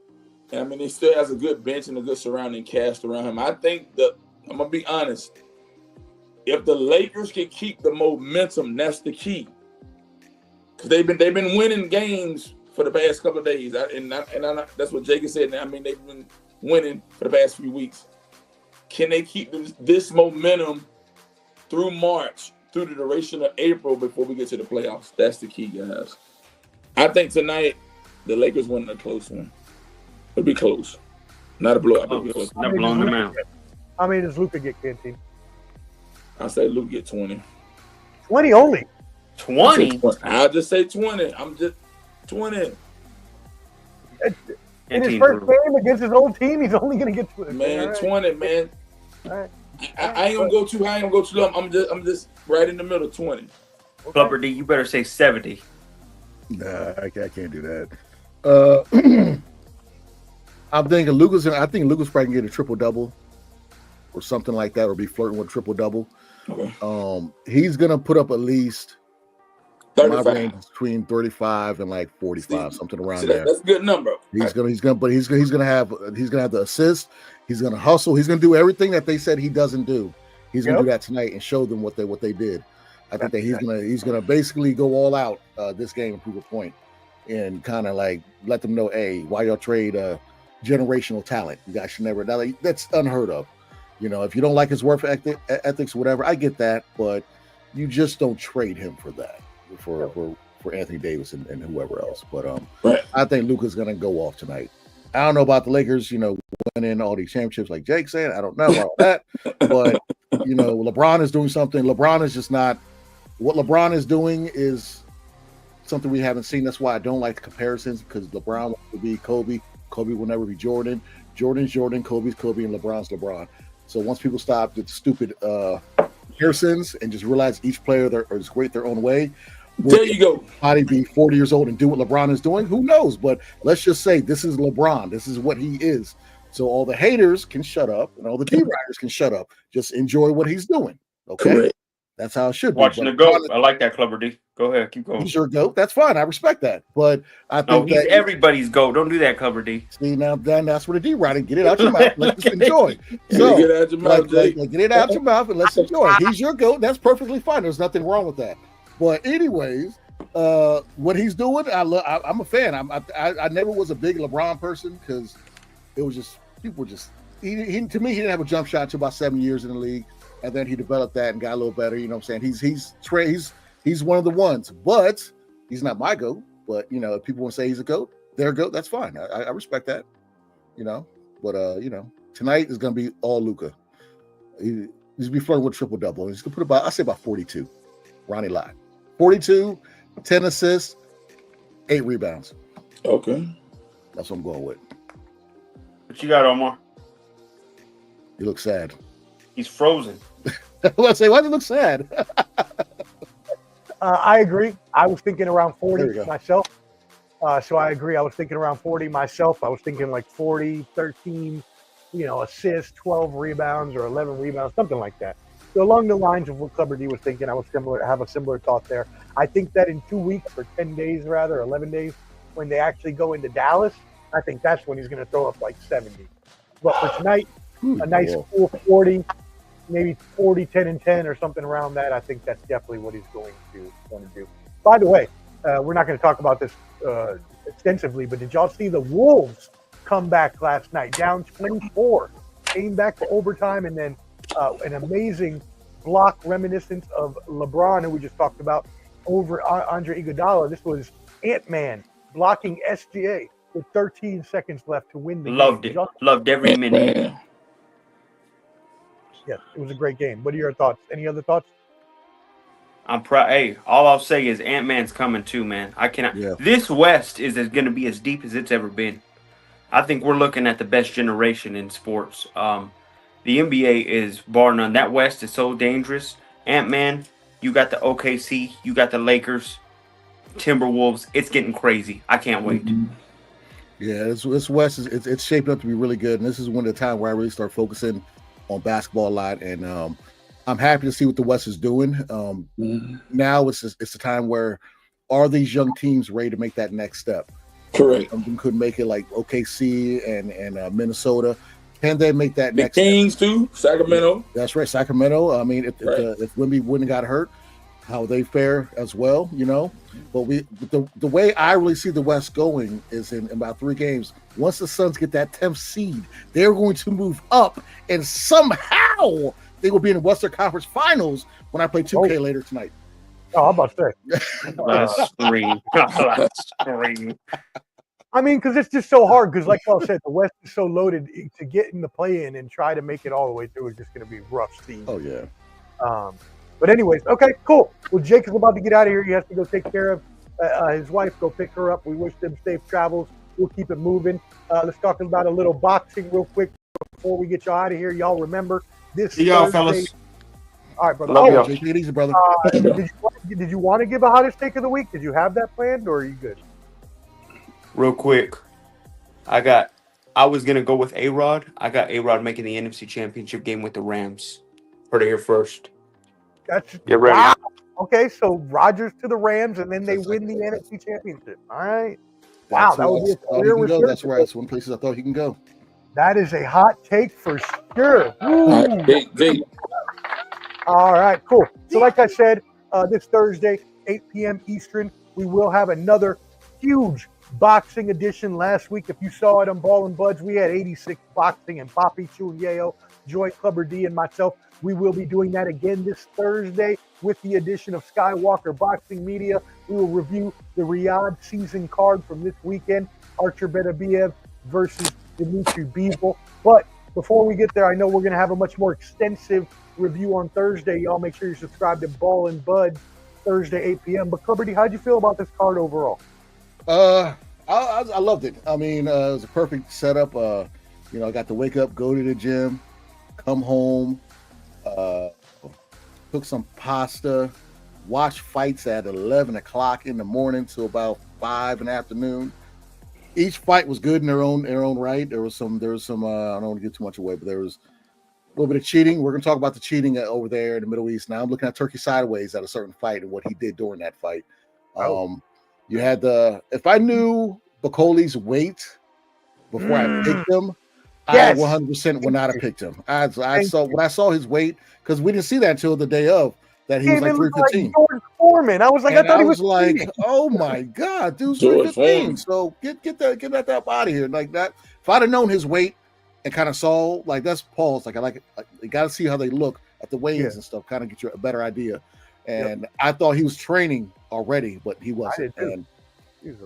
And I mean, he still has a good bench and a good surrounding cast around him. I think that, I'm going to be honest, if the Lakers can keep the momentum, that's the key. Because they've been winning games for the past couple of days. That's what Jacob said. I mean, they've been winning for the past few weeks. Can they keep this momentum through March, through the duration of April before we get to the playoffs? That's the key, guys. I think tonight the Lakers win a close one. It'll be close. Not a blowout. Not blowing them out. How many does Luka get, Kenty? I say Luka get 20. 20 only. 20? I'll just say 20. I'm just 20. In his first game against his old team, he's only going to get 20. Man, right. 20, man. All right. I ain't going to go too high. I ain't going to go too low. I'm just right in the middle, 20. Okay. Clubber D, you better say 70. Nah, I can't do that. I'm thinking Luka's probably going to get a triple-double or something like that, or be flirting with a triple-double. Okay. He's going to put up at least 35. Between 35 and like 45, something around there. That's a good number. He's gonna have the assist. He's gonna hustle. He's gonna do everything that they said he doesn't do. He's gonna do that tonight and show them what they did. I think that he's gonna basically go all out this game and prove a point, and kind of like let them know, hey, why y'all trade generational talent? You guys should never. That's unheard of. If you don't like his work ethics, whatever, I get that, but you just don't trade him for that. For Anthony Davis and whoever else. But I think Luka's going to go off tonight. I don't know about the Lakers, winning all these championships like Jake said. I don't know about that. But, LeBron is doing something. LeBron is just not – what LeBron is doing is something we haven't seen. That's why I don't like the comparisons, because LeBron wants to be Kobe. Kobe will never be Jordan. Jordan's Jordan, Kobe's Kobe, and LeBron's LeBron. So once people stop with stupid comparisons and just realize each player is great their own way, there you go. Body be 40 years old and do what LeBron is doing. Who knows? But let's just say this is LeBron. This is what he is. So all the haters can shut up and all the D-riders can shut up. Just enjoy what he's doing. Okay. Correct. That's how it should be. Watching the GOAT. I like that, Clubber D. Go ahead. Keep going. He's your GOAT. That's fine. I respect that. But I think he's everybody's GOAT. Don't do that, Clubber D. See, now then that's where the D-riding. Get it out your mouth. Let's just enjoy. So get it out your mouth, Jake. Get it out your mouth and let's enjoy. He's your GOAT. That's perfectly fine. There's nothing wrong with that. But anyways, what he's doing, I'm a fan. I never was a big LeBron person, because it was just people were just he to me, he didn't have a jump shot until about 7 years in the league, and then he developed that and got a little better. You know what I'm saying? He's one of the ones, but he's not my GOAT. But if people want to say he's a GOAT, they're a GOAT. That's fine. I respect that. But tonight is going to be all Luka. He's going to be flirting with triple double. He's going to put about 42. Ronnie lied. 42, 10 assists, 8 rebounds. Okay. That's what I'm going with. What you got, Omar? You look sad. He's frozen. Let's say, why does it look sad? I agree. I was thinking around 40 myself. So I agree. I was thinking around 40 myself. I was thinking like 40, 13, assists, 12 rebounds or 11 rebounds, something like that. So along the lines of what Clubber D was thinking, I have a similar thought there. I think that in 2 weeks, or 10 days rather, 11 days, when they actually go into Dallas, I think that's when he's going to throw up like 70. But for tonight, a nice cool 40, maybe 40, 10, and 10 or something around that. I think that's definitely what he's going to do. By the way, we're not going to talk about this extensively, but did y'all see the Wolves come back last night, down 24, came back to overtime, and then an amazing block reminiscent of LeBron, who we just talked about, over Andre Iguodala. This was Ant-Man blocking SGA with 13 seconds left to win the game. Loved every minute. Yes, it was a great game. What are your thoughts? Any other thoughts? I'm proud. Hey, all I'll say is Ant-Man's coming too, man. I cannot. Yeah. This West is going to be as deep as it's ever been. I think we're looking at the best generation in sports. The NBA is bar none. That West is so dangerous. Ant-Man, you got the OKC, you got the Lakers, Timberwolves. It's getting crazy. I can't wait. Yeah, this West is it's shaping up to be really good, and this is one of the time where I really start focusing on basketball a lot. And I'm happy to see what the West is doing. Now it's the time where are these young teams ready to make that next step? Correct. Some of them couldn't make it, like OKC and Minnesota. Can they make that The next Kings step? too, Sacramento. That's right, Sacramento. I mean, if Wemby wouldn't got hurt, how they fare as well, you know. But the way I really see the West going is in about 3 games. Once the Suns get that 10th seed, they're going to move up, and somehow they will be in the Western Conference Finals when I play 2K later tonight. Oh, I'm about to say. Let's scream. Let's scream. I mean, because it's just so hard. Because, like Paul said, the West is so loaded to get in the play-in and try to make it all the way through is just going to be rough, Steve. Oh yeah. But anyways, okay, cool. Well, Jake is about to get out of here. He has to go take care of his wife. Go pick her up. We wish them safe travels. We'll keep it moving. Let's talk about a little boxing real quick before we get y'all out of here. Y'all remember this? See y'all, Thursday. fellas. All right, brother. Love y'all. Take it easy, brother. Did you want to give a hottest take of the week? Did you have that planned, or are you good? Real quick, I was gonna go with A-Rod. I got A-Rod making the NFC Championship game with the Rams. Heard it here first. That's Get ready. wow. Okay, so Rodgers to the Rams, and then they win the NFC Championship. All right. Wow, that would be a clear return. That's right. It's one places I thought he can go. That is a hot take for sure. Jake. All right, cool. So like I said, this Thursday, 8 p.m. Eastern, we will have another huge boxing edition. Last week, if you saw it on Ball and Buds, we had 86 boxing, and Papi Chunyeo, Joy Clubber D, and myself. We will be doing that again this Thursday with the addition of Skywalker Boxing Media. We will review the Riyadh season card from this weekend, Archer Beterbiev versus Dimitri Bivol. But before we get there, I know we're going to have a much more extensive review on Thursday. Y'all make sure you subscribe to Ball and Bud Thursday, 8 p.m. But Clubber D, how'd you feel about this card overall? I loved it. I mean, it was a perfect setup. I got to wake up, go to the gym, come home, cook some pasta, watch fights at 11 o'clock in the morning till about 5 in the afternoon. Each fight was good in their own right. There was some I don't want to give too much away, but there was a little bit of cheating. We're going to talk about the cheating over there in the Middle East. Now I'm looking at Turkey sideways at a certain fight and what he did during that fight. You had if I knew Bacoli's weight before I picked him, Yes. I 100% would not have picked him. I saw his weight, because we didn't see that until the day of, that he was like 315. Like George Foreman. I was like, And I thought he was was like, cheating. oh my God, dude's George 315. Foreman. So get that out of here. Like that. If I'd have known his weight and kind of saw, like, that's Paul's. Like, I like it. You got to see how they look at the weigh-ins and stuff, kind of get you a better idea. And I thought he was training already, but he wasn't. And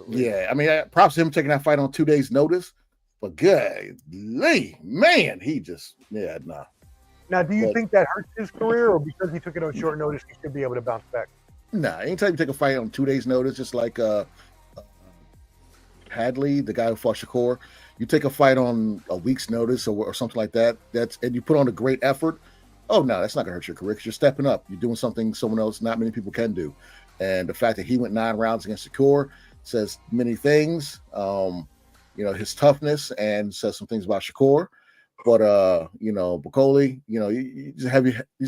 yeah, I mean, props to him taking that fight on 2 days' notice. But golly, man, he just, nah. Now, do you think that hurts his career, or because he took it on short notice, he should be able to bounce back? Nah, anytime you take a fight on 2 days' notice, just like Hadley, the guy who fought Shakur, you take a fight on a week's notice or something like that, and you put on a great effort. Oh no, that's not gonna hurt your career, because you're stepping up. You're doing something someone else, not many people can do. And the fact that he went 9 rounds against Shakur says many things. His toughness, and says some things about Shakur. But Bacoli, he's a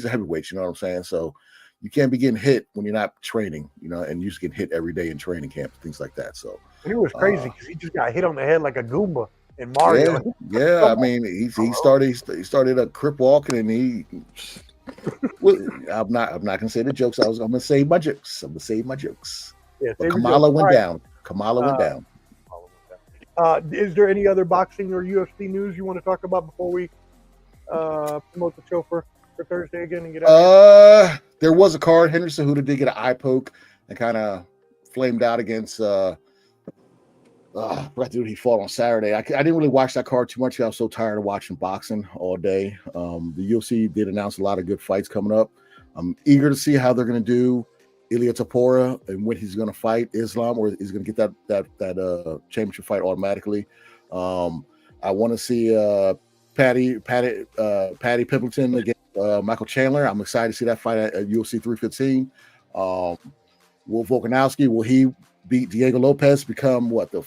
heavyweight, you know what I'm saying? So you can't be getting hit when you're not training, and you just get hit every day in training camp, things like that. So he was crazy because he just got hit on the head like a Goomba in Mario. Yeah. I mean, he started a crip walking, and he. Well, I'm not gonna say the jokes. I'm gonna save my jokes. Yeah, but Kamala went down. Kamala went down. Is there any other boxing or UFC news you want to talk about before we promote the show for Thursday again and get out? There was a card. Henry Cejudo did get an eye poke and kind of flamed out against I forgot to do he fought on Saturday. I didn't really watch that card too much. I was so tired of watching boxing all day. The UFC did announce a lot of good fights coming up. I'm eager to see how they're going to do Ilia Topuria and when he's going to fight Islam, or he's going to get that championship fight automatically. I want to see Patty Pimpleton against Michael Chandler. I'm excited to see that fight at UFC 315. Will Volkanovski, will he beat Diego Lopez, become what, the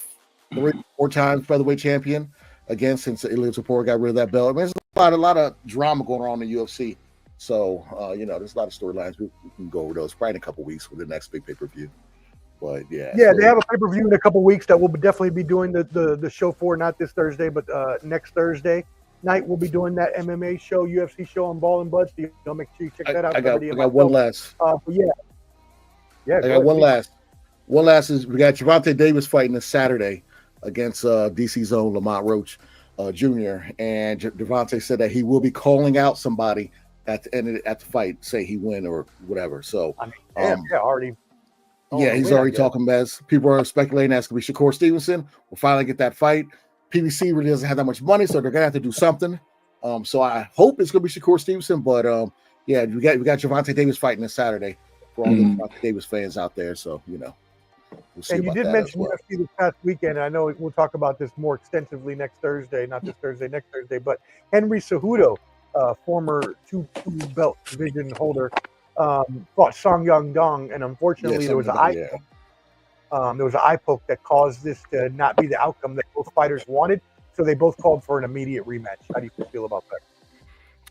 3-4 times featherweight champion again since Ilia Topuria got rid of that belt? I mean, there's a lot of drama going on in the UFC. So, there's a lot of storylines. We can go over those probably in a couple weeks with the next big pay-per-view. But yeah, they have a pay-per-view in a couple weeks that we'll definitely be doing the show for, not this Thursday, but next Thursday night we'll be doing that MMA show, UFC show on Ball and Buds. So make sure you check that out. I got one last. I got one last. One last is we got Gervonta Davis fighting this Saturday against DC Zone Lamont Roach Jr. And Gervonta said that he will be calling out somebody at the end at the fight, say he win or whatever. So already. He's already talking about. People are speculating that's going to be Shakur Stevenson. We'll finally get that fight. PBC really doesn't have that much money, so they're going to have to do something. So I hope it's going to be Shakur Stevenson. But we got Gervonta Davis fighting this Saturday for all the Gervonta Davis fans out there. So we'll see. And you did mention UFC this past weekend. I know we'll talk about this more extensively next Thursday, not this Thursday, next Thursday. But Henry Cejudo, former two belt division holder, fought Song Yong-dong, and unfortunately there was an eye poke. There was an eye poke that caused this to not be the outcome that both fighters wanted. So they both called for an immediate rematch. How do you feel about that?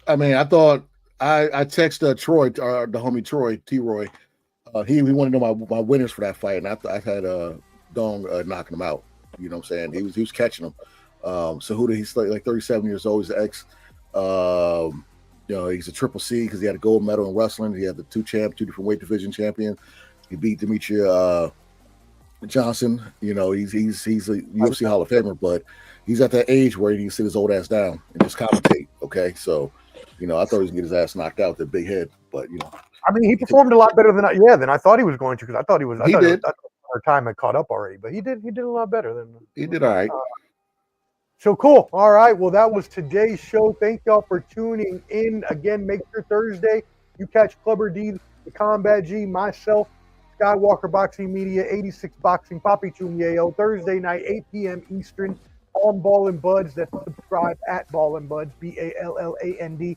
I mean, I thought I texted Troy, the homie Troy T-Roy. He wanted to know my winners for that fight, and I had Dong knocking him out. You know what I'm saying? He was catching him. Cejudo, he's like 37 years old. He's an ex. He's a triple C because he had a gold medal in wrestling. He had the two different weight division champion. He beat Demetria Johnson. He's a UFC Hall of Famer, but he's at that age where he can sit his old ass down and just commentate. Okay, so I thought he was gonna get his ass knocked out with that big head, but I mean, he performed a lot better than I thought he was going to, because I thought he was. I thought our time had caught up already, but he did a lot better than he did. All right. So cool. All right. Well, that was today's show. Thank y'all for tuning in. Again, make sure Thursday you catch Clubber D, the Combat G, myself, Skywalker Boxing Media, 86 Boxing, Papi Chumyeo, Thursday night, 8 p.m. Eastern, on Ball and Buds. That's subscribe at Ball and Buds, BALLANDBUDS.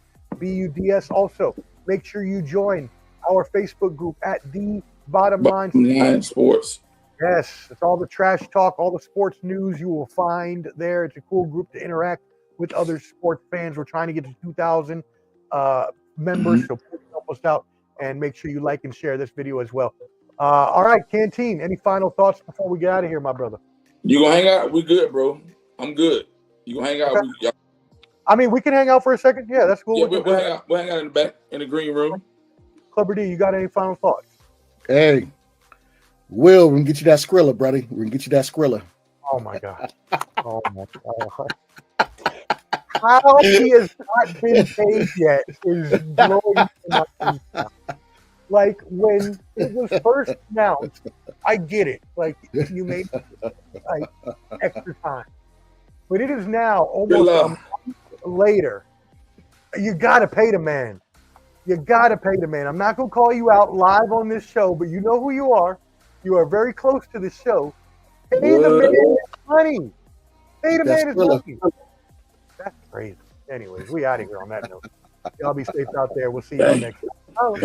Also, make sure you join our Facebook group at The Bottom Line Sports. Yes, it's all the trash talk, all the sports news you will find there. It's a cool group to interact with other sports fans. We're trying to get to 2,000 members, so please help us out and make sure you like and share this video as well. All right, Canteen, any final thoughts before we get out of here, my brother? You gonna hang out? We good, bro. I'm good. You gonna hang out? Okay. I mean, we can hang out for a second. Yeah, that's cool. Yeah, we'll hang out. We'll hang out in the back in the green room. Clubber D, you got any final thoughts? Hey, Will, we're gonna get you that Skrilla, buddy. We're gonna get you that Skrilla. Oh my God. Oh my God. How he has not been paid yet is blowing my mind. Like, when it was first announced, I get it. Like, you made like extra time. But it is now almost a month later. You gotta pay the man. You gotta pay the man. I'm not gonna call you out live on this show, but you know who you are. You are very close to the show. Pay the man his money. Pay the man his money. That's crazy. Anyways, we out of here on that note. Y'all be safe out there. We'll see you next time.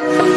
Bye.